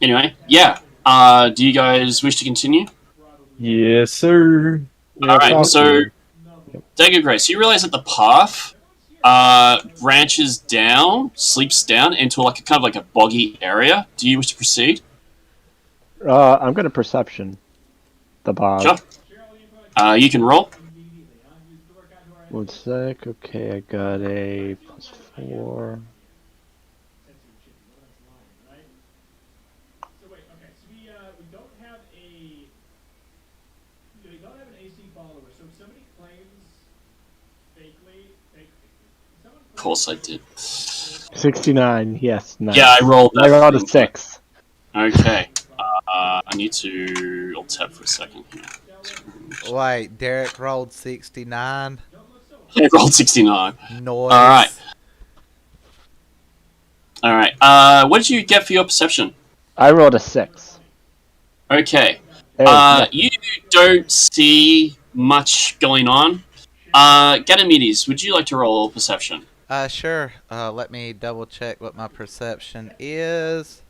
Anyway, yeah. Do you guys wish to continue? Yes, sir. All right. talk So, to you. Dagger Grace, you realize that the path branches down, sleeps down into like a kind of like a boggy area. Do you wish to proceed? I'm gonna perception the bog. Sure. You can roll. 1 sec. Okay, I got a +4. Of course I did. 69. Yes, nice. Yeah, I rolled that. I rolled a thing. 6. Okay. I need to. I'll tap for a second here. Wait, Derek rolled 69. I rolled 69. Noise. All right. What did you get for your perception? I rolled a 6. Okay. Hey, You don't see much going on. Ganymedes, would you like to roll perception? Sure. Let me double check what my perception is.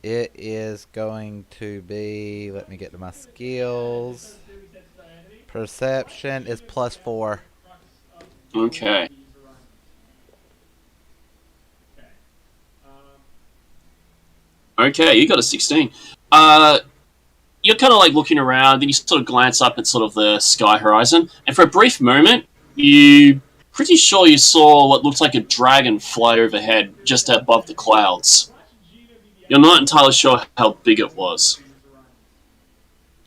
It is going to be. Let me get to my skills. Perception is +4. Okay. Okay, you got a 16. You're kind of like looking around, then you sort of glance up at sort of the sky horizon, and for a brief moment, you pretty sure you saw what looked like a dragon fly overhead just above the clouds. You're not entirely sure how big it was.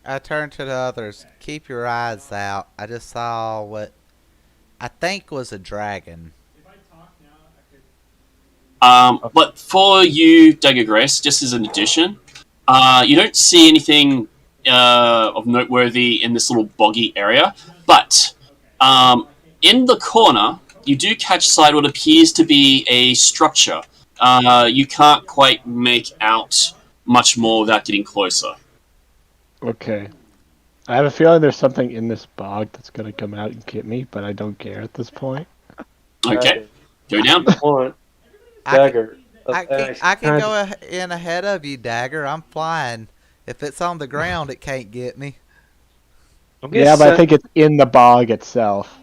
I turn to the others. Keep your eyes out. I just saw what I think was a dragon. But for you, Dagger Grace, just as an addition, you don't see anything of noteworthy in this little boggy area, but in the corner, you do catch sight of what appears to be a structure. You can't quite make out much more without getting closer. okay. I have a feeling there's something in this bog that's gonna come out and get me, but I don't care at this point. Okay, go down. One I dagger. I can go in ahead of you, Dagger. I'm flying. If it's on the ground, it can't get me. Yeah, but I think it's in the bog itself.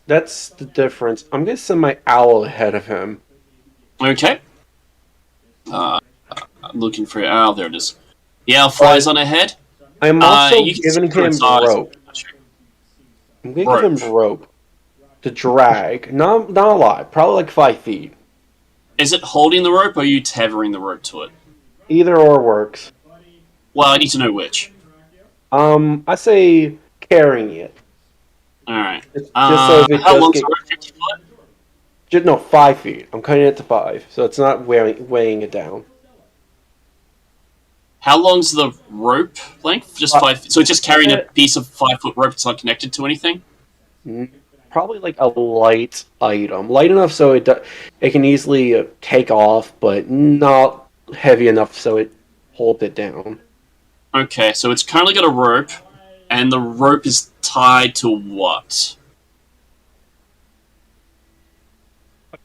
That's the difference. I'm gonna send my owl ahead of him. Okay. I'm looking for your owl. There it is. The owl flies on ahead. I'm also You can giving see through him its eyes. rope. I'm gonna give him rope to drag. Not a lot. Probably like 5 feet. Is it holding the rope, or are you tethering the rope to it? Either or works. Well, I need to know which. I say carrying it. Alright. Just so if it How does long's get, the rope? 50 foot? no, 5 feet. I'm cutting it to 5, so it's not weighing it down. How long's the rope length? Just 5 feet. So it's just carrying a piece of 5-foot rope. It's not connected to anything? Probably like a light item, light enough so it can easily take off, but not heavy enough so it holds it down. Okay, so it's currently got a rope, and the rope is tied to what?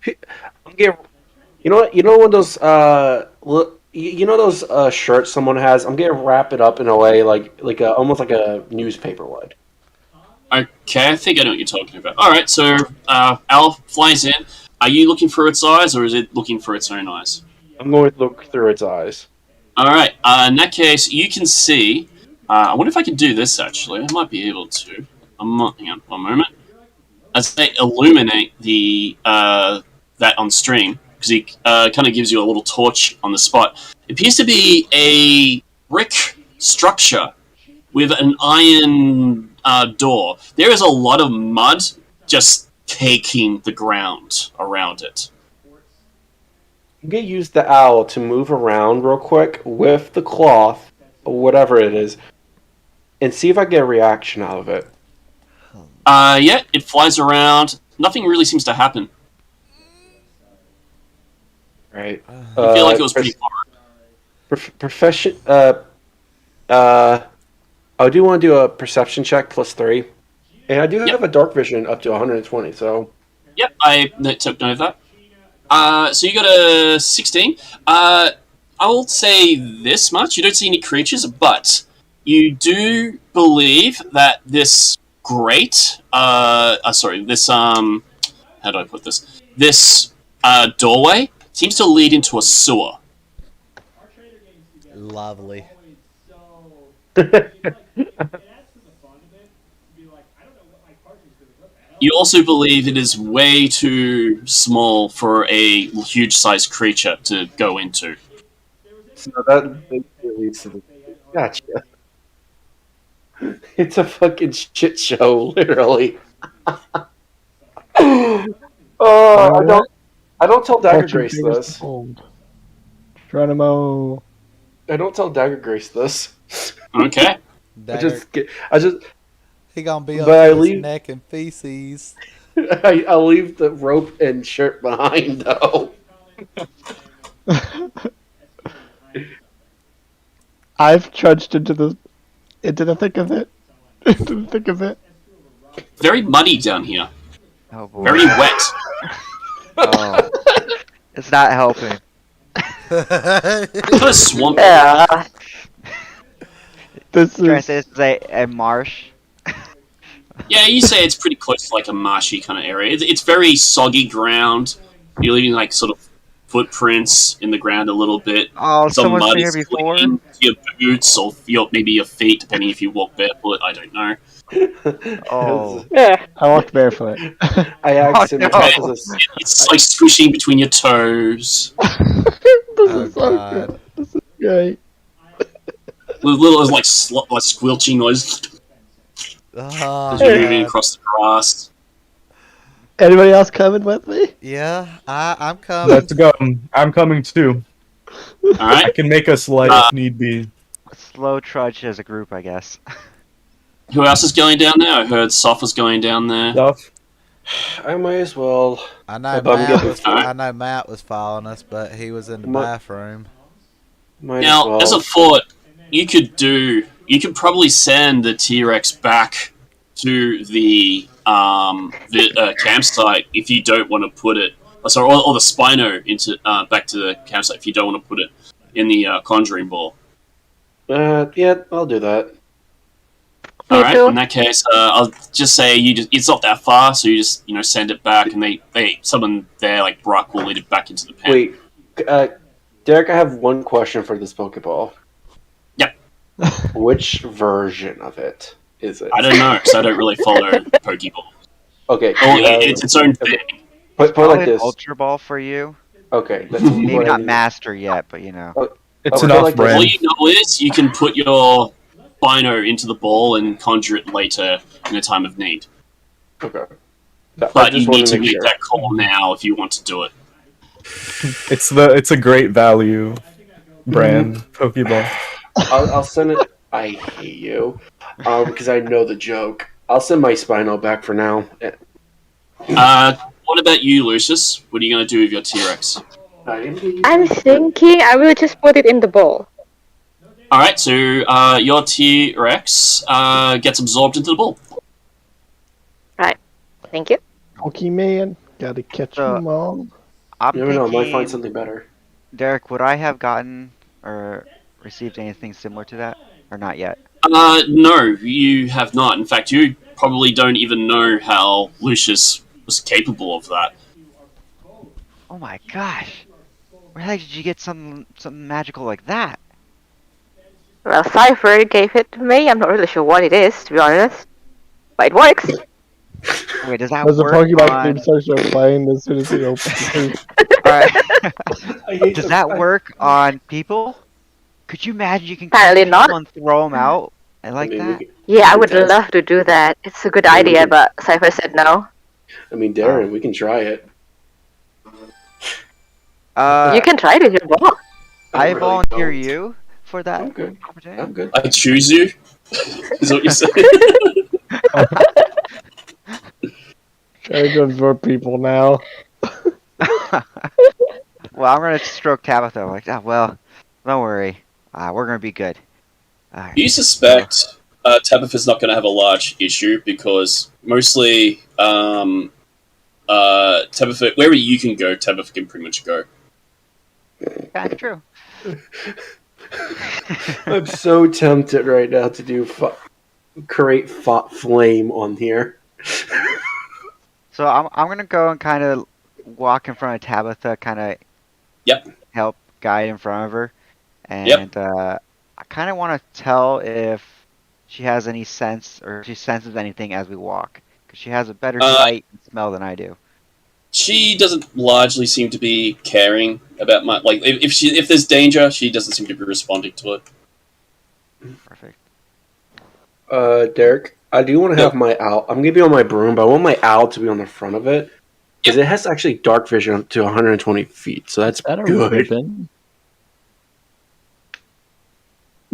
You know what? You know when those those shirts someone has. I'm gonna wrap it up in a way like almost like a newspaper would. Okay, I think I know what you're talking about. Alright, so Owl flies in. Are you looking for its eyes, or is it looking for its own eyes? I'm going to look through its eyes. Alright, in that case, you can see... I wonder if I can do this, actually. I might be able to. Hang on, one moment. As they illuminate the that on stream, because he kind of gives you a little torch on the spot. It appears to be a brick structure with an iron door. There is a lot of mud just caking the ground around it. I'm gonna use the owl to move around real quick with the cloth, or whatever it is, and see if I get a reaction out of it. Yeah, it flies around. Nothing really seems to happen. Right. I feel like it was pretty far. Profession. I do want to do a perception check +3, and I do have a dark vision up to 120. So. Yep, I took note of that. So you got a 16. I'll say this much. You don't see any creatures, but you do believe that this how do I put this? This doorway seems to lead into a sewer. Lovely. You also believe it is way too small for a huge-sized creature to go into. So that basically leads to the. Gotcha. It's a fucking shit show, literally. Oh, I don't tell Dagger Fortune Grace favors this. the bold. Geronimo. I don't tell Dagger Grace this. Okay. Dagger, I just he gonna be up but I to his leave- neck in feces. I'll leave the rope and shirt behind though. I've trudged into the thick of it. Into the thick of it. Very muddy down here. Oh boy. Very wet. Oh. It's not helping. It's a swamp. Yeah. This Trying to is say this is a marsh. Yeah, you say it's pretty close to like a marshy kind of area. It's very soggy ground. You're leaving like sort of footprints in the ground a little bit. Oh, Some someone's mud been here is before? clinging to your boots or maybe your feet, depending if you walk barefoot. I don't know. Oh. Yeah. I walked barefoot. I asked him no. if it was a- It's like squishing between your toes. This Oh, is so God. good. This is great. With little like squelching noise Oh, as you're moving God. across the grass. Anybody else coming with me? Yeah, I'm coming. Let's go. I'm coming too. All I right. can make us light if need be. Slow trudge as a group, I guess. Who else is going down there? I heard Soph was going down there. Stuff. I might as well. I know But I'm Matt getting- was. I know Matt was following us, but he was in the My- bathroom. Might Now, as well. as a thought, you could probably send the T-Rex back to the campsite if you don't want to put it. Sorry, or the Spino into back to the campsite if you don't want to put it in the conjuring ball. Yeah, I'll do that. All Me right. too. In that case, I'll just say it's not that far, so you just send it back, and someone there like Brock will lead it back into the pen. Wait, Derek, I have one question for this Pokeball. Yep. Which version of it is it? I don't know because I don't really follow Pokeball. Okay, It's its own thing. put it Probably like an this. Ultra Ball for you. Okay, that's Maybe what I not need. Master yet, but you know. It's Okay, an like off-brand. All you know is you can put your Spino into the ball and conjure it later in a time of need. Okay. But you need to make that call now if you want to do it. It's a great value brand Pokeball. I'll send it. I hate you, because I know the joke. I'll send my Spino back for now. What about you, Lucius? What are you going to do with your T-Rex? I'm thinking I will just put it in the bowl. Alright, so your T-Rex gets absorbed into the ball. Thank you. Pokemon, gotta catch them all. I'm You never know, I might thinking, find something better. Derek, would I have gotten or received anything similar to that, or not yet? No, you have not. In fact, you probably don't even know how Lucius was capable of that. Oh my gosh! Where the heck did you get something magical like that? Well, Cypher gave it to me. I'm not really sure what it is, to be honest. But it works. Wait, does that As a work Pokemon on? team starts playing as soon as he opens the Alright. I hate Does the that fact- work on people? Could you imagine you can Apparently catch not. people and throw them out? I like I mean, that. we could- Yeah, I would It does. love to do that. It's a good Yeah, we idea, can- but Cypher said no. Darren, we can try it. You can try it if you want. I really volunteer don't. you for that I'm good. opportunity. I'm good. I choose you? Is what you say? Trying to absorb people now. Well, I'm gonna stroke Tabitha. I'm like, oh, well, don't worry. We're gonna be good. Alright. You suspect Tabitha's not going to have a large issue because mostly Tabitha, wherever you can go, Tabitha can pretty much go. Kind of true. I'm so tempted right now to do create flame on here. So I'm gonna go and kind of walk in front of Tabitha, kind of Yep. help guide in front of her, and I kind of want to tell if she has any sense or she senses anything as we walk, because she has a better sight and smell than I do. She doesn't largely seem to be caring about my like if there's danger, she doesn't seem to be responding to it. Perfect. Derek, I do want to have my owl. I'm gonna be on my broom, but I want my owl to be on the front of it because it has actually dark vision to 120 feet, so that's That a good. ribbon?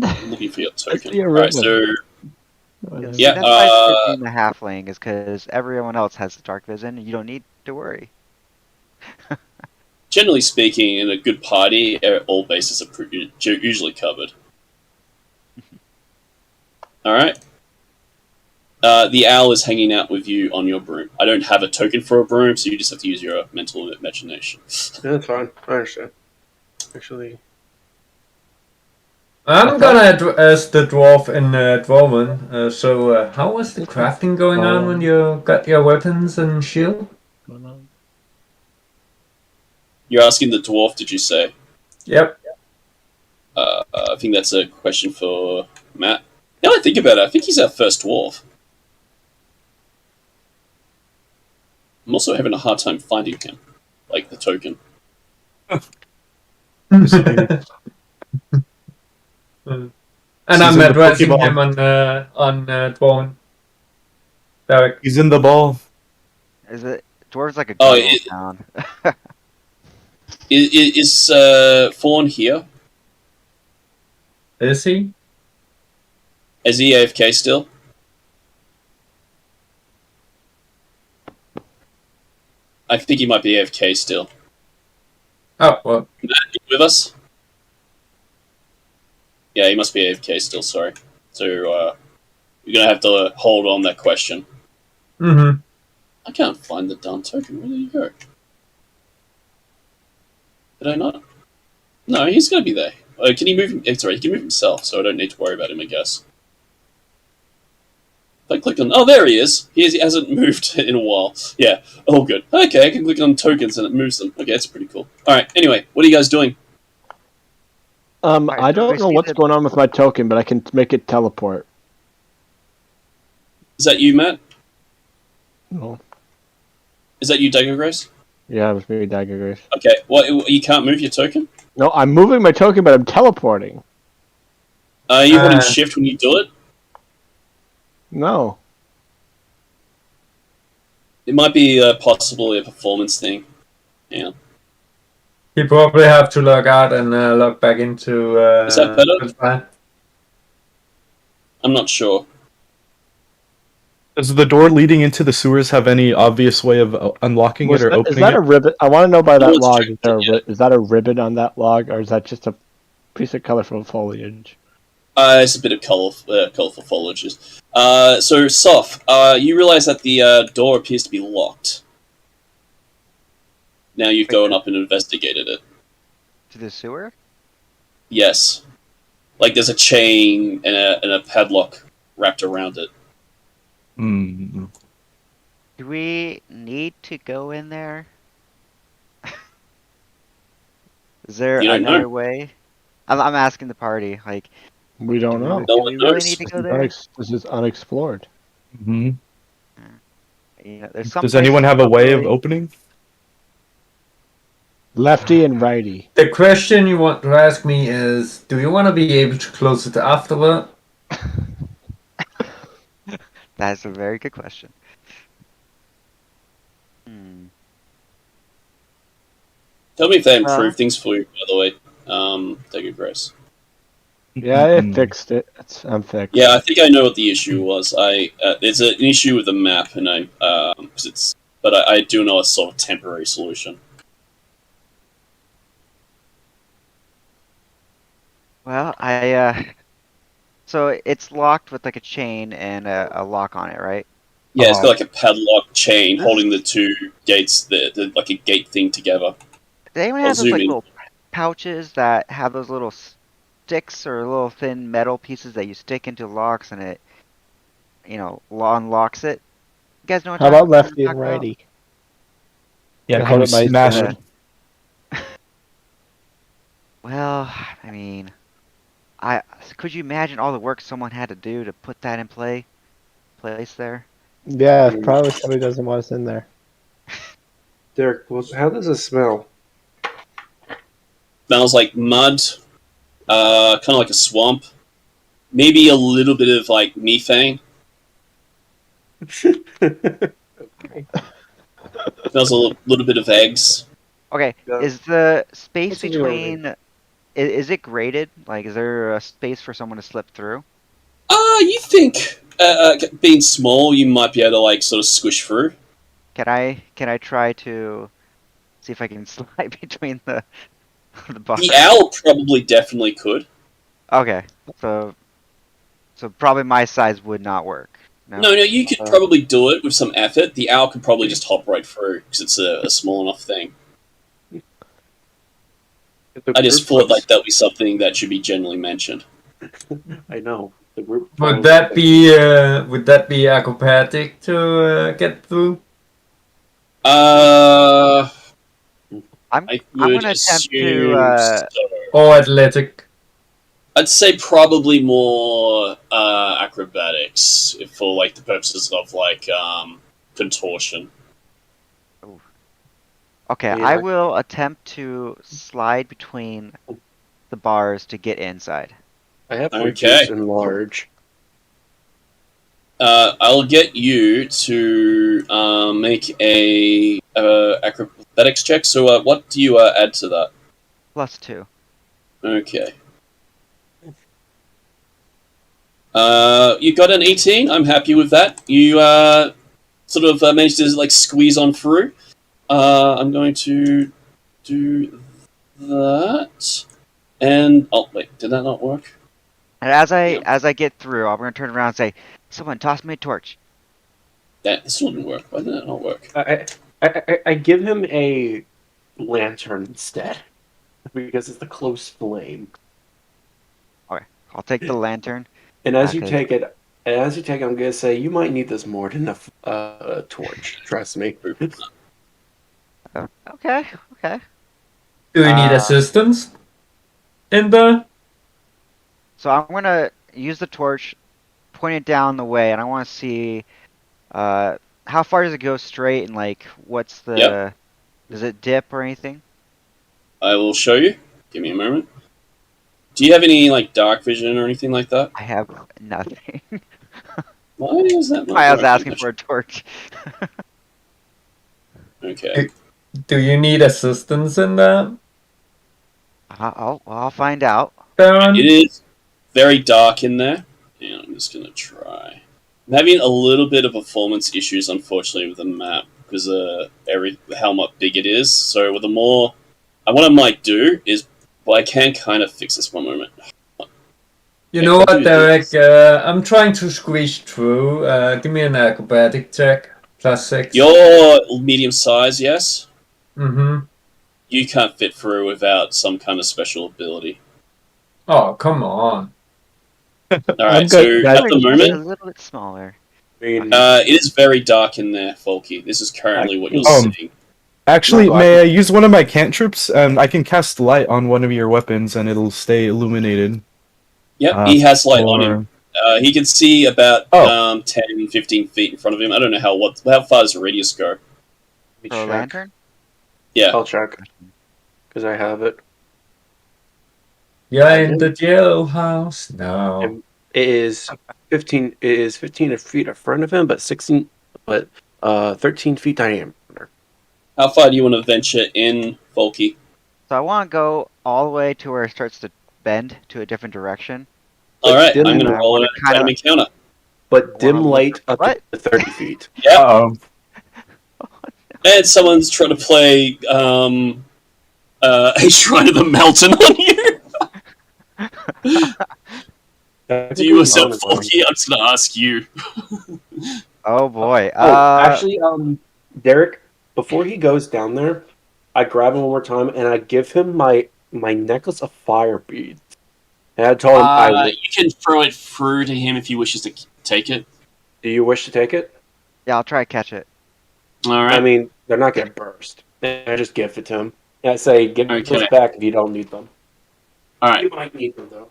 I'm looking for your token. your Alright, so ribbon. yeah, That's why it's being the halfling is because everyone else has the dark vision, and you don't need to worry. generally speaking, in a good party, all bases are usually covered. Alright. The owl is hanging out with you on your broom. I don't have a token for a broom, so you just have to use your mental imagination. Yeah, that's fine. I understand. Actually, I'm gonna ask the dwarf in Dwarven. So, how was the crafting going on when you got your weapons and shield? You're asking the dwarf, did you say? Yep. I think that's a question for Matt. Now I think about it, I think he's our first dwarf. I'm also having a hard time finding him, like the token. And I'm addressing him on Dwarven. Darek. He's in the ball. Is it dwarves like a Oh, gun town? Is Fawn here? Is he? Is he AFK still? I think he might be AFK still. Oh, well. Matt, you with us? Yeah, he must be AFK still, sorry. So, you're gonna have to hold on that question. Mm-hmm. I can't find the darn token. Where did he go? Did I not? No, he's gonna be there. Can he move? Sorry, he can move himself, so I don't need to worry about him, I guess. If I click on... Oh, there he is! He hasn't moved in a while. Yeah. Oh, good. Okay, I can click on tokens and it moves them. Okay, that's pretty cool. Alright, anyway, what are you guys doing? I don't know what's going on with my token, but I can make it teleport. Is that you, Matt? No. Is that you, Dagger Grace? Yeah, it was me, Dagger Grace. Okay, what, you can't move your token? No, I'm moving my token, but I'm teleporting. Are you holding shift when you do it? No. It might be possibly a performance thing. Yeah. You probably have to log out and log back into... Is that better? I'm not sure. Does the door leading into the sewers have any obvious way of unlocking it or opening it? Is that a ribbon? I want to know by that log. Is that a ribbon on that log, or is that just a piece of colorful foliage? It's a bit of colorful foliage. So, Soph, you realize that the door appears to be locked. Now you've gone up and investigated it. To the sewer? Yes. Like there's a chain and a padlock wrapped around it. Mm. Do we need to go in there? Is there another way? I'm asking the party. Like, we don't know. Do we really need to go there? This is unexplored. Mm-hmm. You know, there's some Does anyone have a way of opening? Lefty and righty. The question you want to ask me is, do you want to be able to close it afterward? That's a very good question. Tell me if they improved things for you, by the way. Take a grace. Yeah, it fixed it. I'm fixed. Yeah, I think I know what the issue was. It's an issue with the map, and I do know a sort of temporary solution. Well, so it's locked with like a chain and a lock on it, right? Yeah, it's got like a padlock chain holding the two gates, the like a gate thing together. Does anyone I'll have those zoom like in. little pouches that have those little sticks or little thin metal pieces that you stick into locks and it, unlocks it? You guys know what How I'm about talking lefty and about? righty? Yeah, To can hold you it nice smash and- it? Well, I mean, could you imagine all the work someone had to do to put that in place there? Yeah, probably somebody doesn't want us in there. Derek, how does it smell? Smells like mud, kind of like a swamp. Maybe a little bit of like methane. Okay. Smells a little bit of eggs. Okay, Yeah. is the space What's in your between, is it graded? Like, is there a space for someone to slip through? You think being small, you might be able to like sort of squish through. Can I try to see if I can slide between the bars? The owl probably definitely could. Okay, so probably my size would not work. No, you could probably do it with some effort. The owl could probably just hop right through because it's a small enough thing. I just thought like that would be something that should be generally mentioned. I know. The group Would that be acrobatic to get through? I'm I gonna would attempt assume to. so. Or athletic? I'd say probably more acrobatics for like the purposes of like contortion. Okay, Yeah, I will attempt to slide between the bars to get inside. I have Okay. reduce and large. I'll get you to make a acrobatics check. So, what do you add to that? +2. Okay. You got an 18. I'm happy with that. You sort of managed to like squeeze on through. I'm going to do that. And oh wait, did that not work? And as I get through, I'm gonna turn around and say, "Someone toss me a torch." That still didn't work. Why did that not work? I give him a lantern instead because it's the close flame. Okay, I'll take the lantern. And as you Okay. take it, I'm gonna say you might need this more than a torch. Trust me. Okay. Do you need assistance in the? So I'm gonna use the torch, point it down the way, and I want to see how far does it go straight, and like what's the Yep. does it dip or anything? I will show you. Give me a moment. Do you have any like dark vision or anything like that? I have nothing. Why is that not I was working? asking for a torch. Okay. Do you need assistance in that, I'll find out. Darren? It is very dark in there. Yeah, I'm just gonna try. I'm having a little bit of performance issues, unfortunately, with the map because how much big it is. So with the more, what I might do is, well, I can kind of fix this one moment. You know what, Derek? I'm trying to squeeze through. Give me an acrobatic check. +6. You're medium size, yes. Mm-hmm. You can't fit through without some kind of special ability. Oh, come on. All I'm right. So good. at the Just a moment, little bit smaller. I mean, it is very dark in there, Folky. This is currently what you're seeing. Actually, No, may I use one of my cantrips? I can cast light on one of your weapons and it'll stay illuminated. Yep, he has light on him. He can see about 10, 15 feet in front of him. I don't know how far does the radius go? let me For a check. lantern? Yeah. I'll check because I have it. You're in the jailhouse now. It is 15. It is 15 feet in front of him, but 13 feet diameter. How far do you want to venture in, Folky? So I want to go all the way to where it starts to bend to a different direction. All right, dim I'm going to light. roll an Kinda- Academy counter. But dim Wanna light up what? to 30 feet. Yeah, Uh-oh. and someone's trying to play a Shrine of the Mountain on you. Do you yourself, Folky? I'm just going to ask you. Oh boy. Actually, Derek, before he goes down there, I grab him one more time and I give him my necklace of fire beads. And I told him, You can throw it through to him if he wishes to take it. do you wish to take it? Yeah, I'll try to catch it. All right. I mean, they're not going to burst. And I just give it to him. And I say, give Okay. those back if you don't need them. All right. You might need them, though.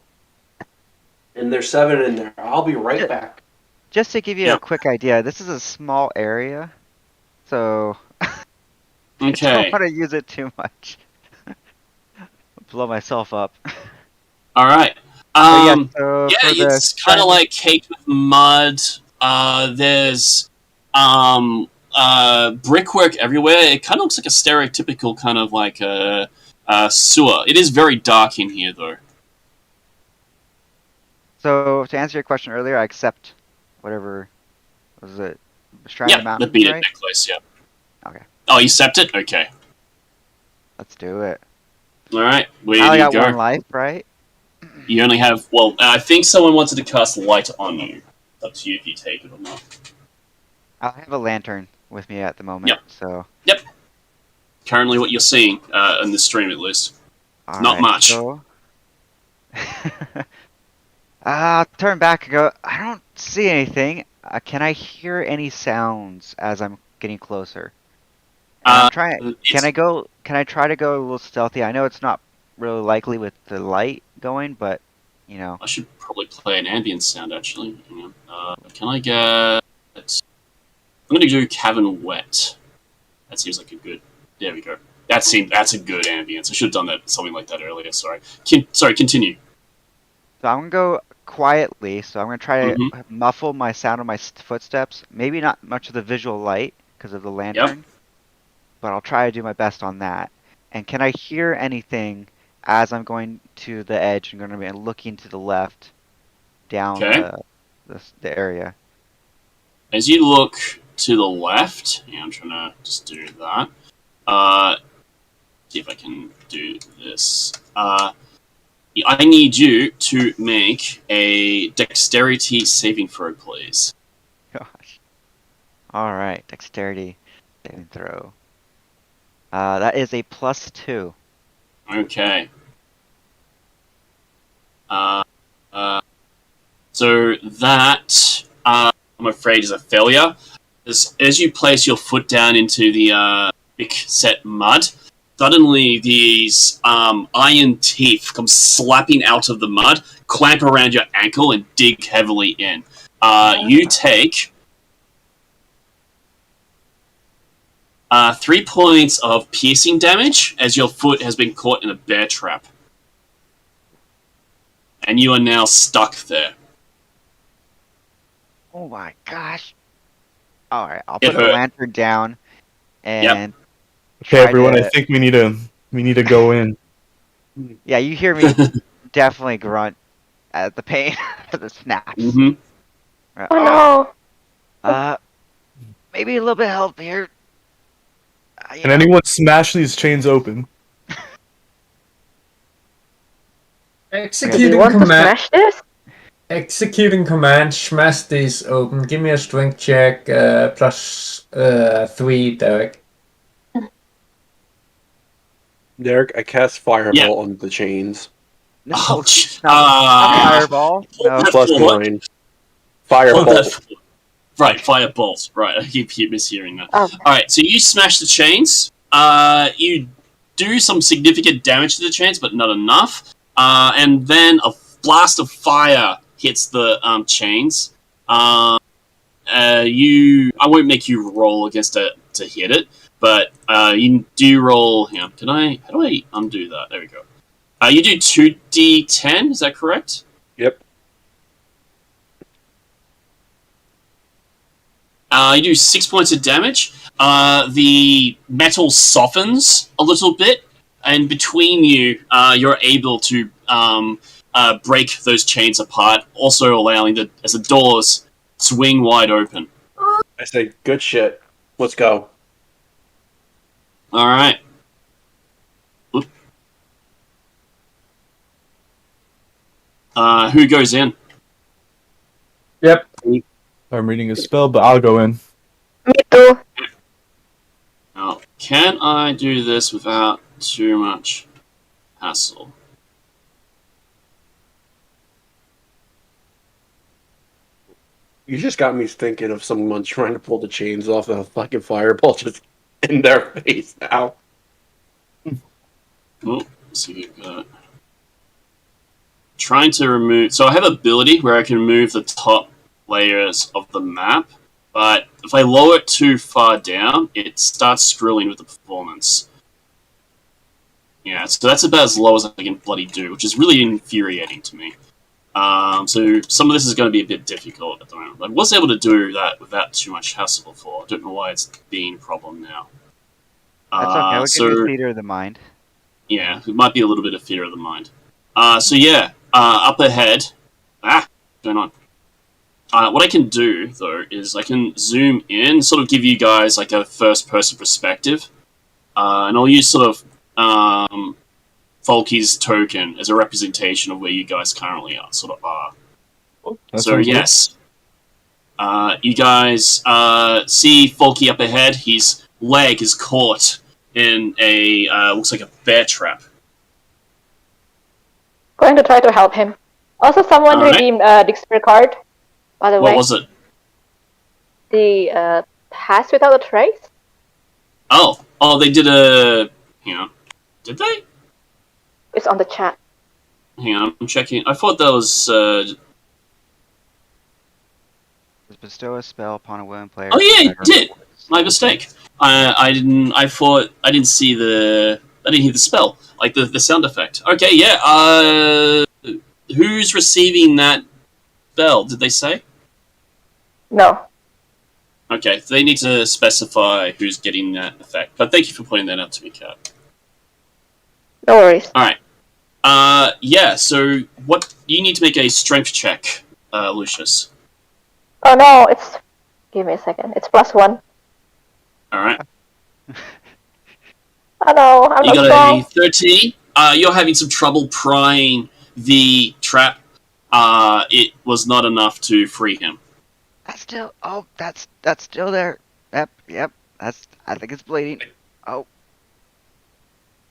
And there's 7 in there. I'll be right back. Just to give you Yeah. a quick idea, this is a small area, so I don't Okay. want to use it too much. Blow myself up. All right. So for It's the kind of like caked with mud. There's brickwork everywhere. It kind of looks like a stereotypical kind of like a sewer. It is very dark in here, though. So to answer your question earlier, I accept whatever was it. Shrine of Yeah, the Mountain, beaded right? necklace. Yeah. Okay. Oh, you accept it? Okay. Let's do it. All right. Where I only do you got go? one life, right? You only have. Well, I think someone wanted to cast light on you. It's up to you if you take it or not. I have a lantern with me at the moment, Yep. so. Currently, what you're seeing in the stream, at least. Not Alright, much. So... I'll turn back and go. I don't see anything. Can I hear any sounds as I'm getting closer? And I'm trying. Can I go? Can I try to go a little stealthy? I know it's not really likely with the light going, but you know. I should probably play an ambient sound, actually. Hang on. Can I get... I'm going to do Cavern Wet. That seems like a good... There we go. That's a good ambience. I should have done that something like that earlier. Sorry. Sorry, continue. So I'm gonna go quietly. So I'm gonna try to muffle my sound of my footsteps. Maybe not much of the visual light because of the lantern, but I'll try to do my best on that. And can I hear anything as I'm going to the edge? I'm going to be looking to the left, down the area. As you look to the left, yeah, I'm trying to just do that. See if I can do this. I need you to make a dexterity saving throw, please. Gosh. All right, dexterity saving throw. That is a +2. Okay. So that, I'm afraid, is a failure. As you place your foot down into the thick set mud, suddenly these iron teeth come slapping out of the mud, clamp around your ankle, and dig heavily in. You take 3 points of piercing damage as your foot has been caught in a bear trap. And you are now stuck there. Oh my gosh. All right, I'll It put the hurt. lantern down and Okay, try everyone, to- I think we need to go in. Yeah, you hear me definitely grunt at the pain for the snaps. Mm-hmm. Oh no! Maybe a little bit of help here. Can anyone smash these chains open? Do you Executing want to command. smash this? Executing command. Smash these open. Give me a strength check. +3, Derek. Derek, I cast Fireball on the chains. No, Ouch. not fireball. No. Plus What? 9. Oh, Fireball. right, fireballs. Right, I keep mishearing that. Oh. Alright, so you smash the chains. You do some significant damage to the chains, but not enough. And then a blast of fire hits the chains. I won't make you roll against it to hit it, but you do roll. How do I undo that? There we go. You do 2d10. Is that correct? Yep. You do 6 points of damage. The metal softens a little bit, and between you, you're able to break those chains apart, also allowing as the doors swing wide open. I say, good shit. Let's go. All right. Who goes in? Yep. I'm reading a spell, but I'll go in. Me too. Now, can I do this without too much hassle? You just got me thinking of someone trying to pull the chains off of a fucking fireball just in their face now. Oh, so you've got trying to remove. So I have ability where I can move the top layers of the map, but if I lower it too far down, it starts screwing with the performance. Yeah, so that's about as low as I can bloody do, which is really infuriating to me. So some of this is going to be a bit difficult at the moment. I was able to do that without too much hassle before. I don't know why it's being a problem now. That's okay. We'll So give you theater of the mind. yeah, it might be a little bit of fear of the mind. So yeah, up ahead. What's going on? What I can do though is I can zoom in, sort of give you guys like a first-person perspective, and I'll use sort of Folky's token as a representation of where you guys currently are. So yes, you guys see Folky up ahead. His leg is caught in a looks like a bear trap. Going to try to help him. Also, someone Alright. redeemed the spirit card. By the way, What was it? the pass without a trace. Oh, they did a. Hang on, did they? It's on the chat. Hang on, I'm checking. I thought that was. Bestow a spell upon a willing player. Oh yeah, it did. My mistake. I didn't. I thought I didn't see the. I didn't hear the spell, like the sound effect. Okay, yeah. Who's receiving that spell? Did they say? No. Okay, so they need to specify who's getting that effect. But thank you for pointing that out to me, Kat. No worries. All right. Yeah. So what you need to make a strength check, Lucius. Oh no, it's. Give me a second. It's +1. All right. Oh no, I'm You not got a strong. 13. You're having some trouble prying the trap. It was not enough to free him. That's still. Oh, that's still there. Yep. That's. I think it's bleeding. Oh.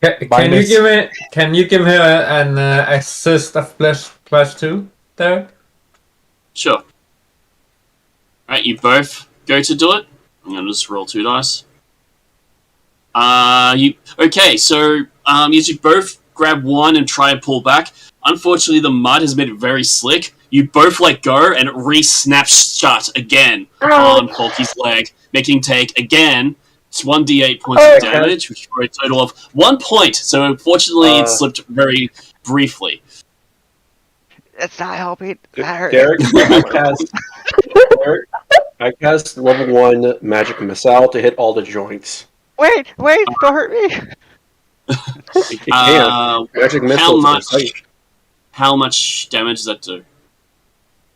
Can you give her an assist of +2 there? Sure. Alright, you both go to do it. I'm gonna just roll 2 dice. Okay, so you both grab one and try and pull back. Unfortunately, the mud has made it very slick. You both let go, and it re-snaps shut again on Polky's leg, making him take, again, it's 1d8 points of damage, which for a total of 1 point. So unfortunately, it slipped very briefly. It's not helping. That hurt. Derek, I cast level 1 magic missile to hit all the joints. Wait! Don't hurt me. It can't. Magic missile. How much damage does that do?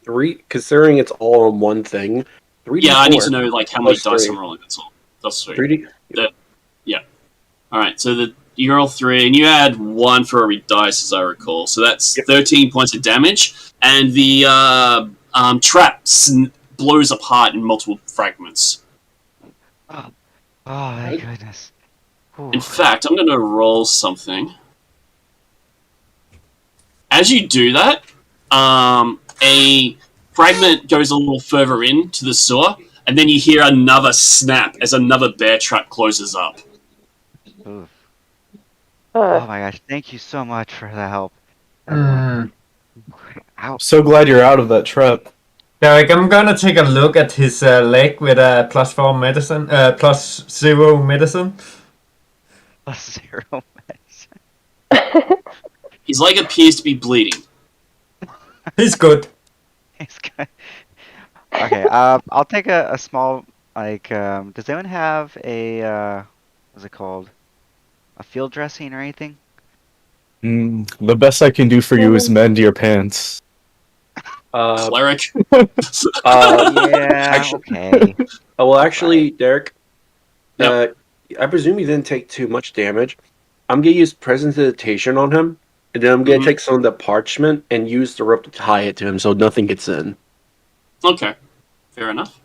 3, considering it's all on one thing. 3d4. Yeah, I need to know like how many dice 3. I'm rolling. That's all. That's 3. 3d. Yeah. All right. So you roll 3, and you add 1 for every dice, as I recall. So that's 13 points of damage, and the trap blows apart in multiple fragments. Oh, my goodness. Ooh. In fact, I'm going to roll something. As you do that, a fragment goes a little further into the sewer, and then you hear another snap as another bear trap closes up. Oof. Oh my gosh, thank you so much for the help. I'm so glad you're out of that trap. Derek, I'm gonna take a look at his leg with a +4 medicine, +0 medicine. +0 medicine. His leg appears to be bleeding. He's good. He's good. Okay, I'll take a small, like, does anyone have a, what's it called? A field dressing or anything? The best I can do for you is mend your pants. Cleric? Yeah, okay. Well, actually, Derek, Yep. I presume you didn't take too much damage. I'm going to use Presentation on him, and then I'm going to take some of the parchment and use the rope to tie it to him so nothing gets in. Okay. Fair enough.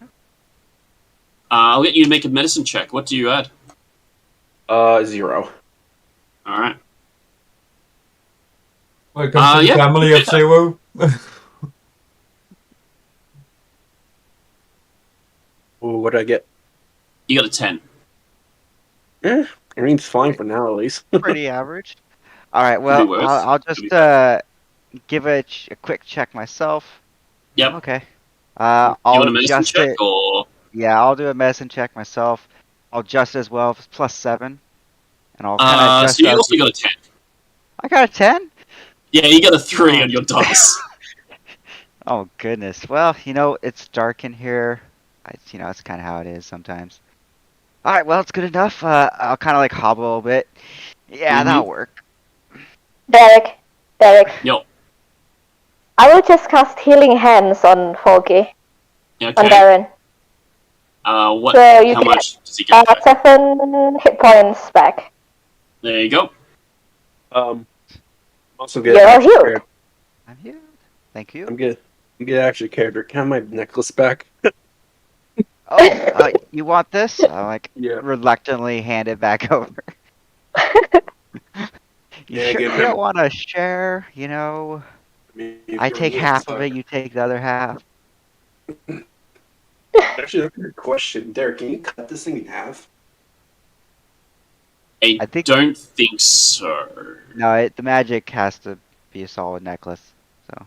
I'll get you to make a medicine check. What do you add? 0. All right. Welcome to the yeah. family of Zero. Ooh, what did I get? You got a 10. I mean, it's fine for now, at least. Pretty average. All right. Could be Well, worse. I'll Could just be give a quick check myself. Yep. Okay. You I'll want a medicine adjust check it. or? Yeah, I'll do a medicine check myself. I'll adjust it as well. If it's +7, and I'll kind of adjust. So you also got a 10. I got a 10. Yeah, you got a 3 on your dice. Oh goodness. Well, it's dark in here. It's kind of how it is sometimes. All right. Well, it's good enough. I'll kind of like hobble a little bit. Yeah, that'll work. Derek. Yo. I will just cast Healing Hands on Foggy. Yeah, On okay. Darren. What? So you How get, much does he get back? 7 hit points back. There you go. Also get You're extra healed. character. I'm healed. Thank you. I'm get extra character. Can I have my necklace back? Oh, you want this? I Yeah. reluctantly hand it back over. Yeah, You give me don't a- want to share, I take half of it, you take the other half. Actually, that's a good question. Derek, can you cut this thing in half? I think- don't think so. No, the magic has to be a solid necklace. So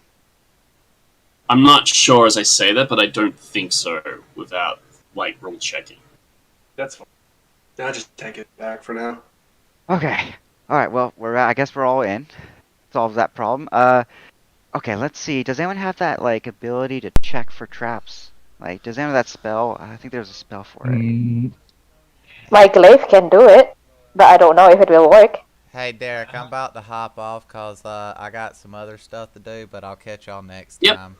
I'm not sure as I say that, but I don't think so without, rule checking. That's fine. Then I'll just take it back for now. okay, all right. Well, I guess we're all in. Solves that problem. Okay. Let's see. Does anyone have that ability to check for traps? Does anyone have that spell? I think there's a spell for it. My glaive can do it, but I don't know if it will work. Hey, Derek, I'm about to hop off because I got some other stuff to do, but I'll catch y'all next Yep. time.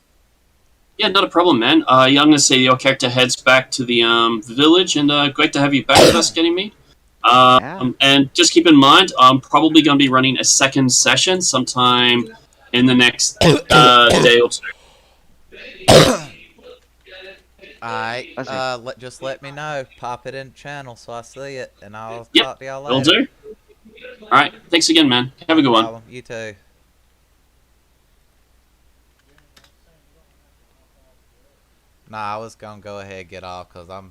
Yeah, not a problem, man. I'm going to say your character heads back to the village, and great to have you back with us, Ganymedes. And just keep in mind, I'm probably going to be running a second session sometime in the next day or two. Alright, just let me know. Pop it in the channel so I see it, and I'll Yep, talk to y'all will later. do. Alright, thanks again, man. Have a good one. Problem. You too. Nah, I was gonna go ahead and get off because I'm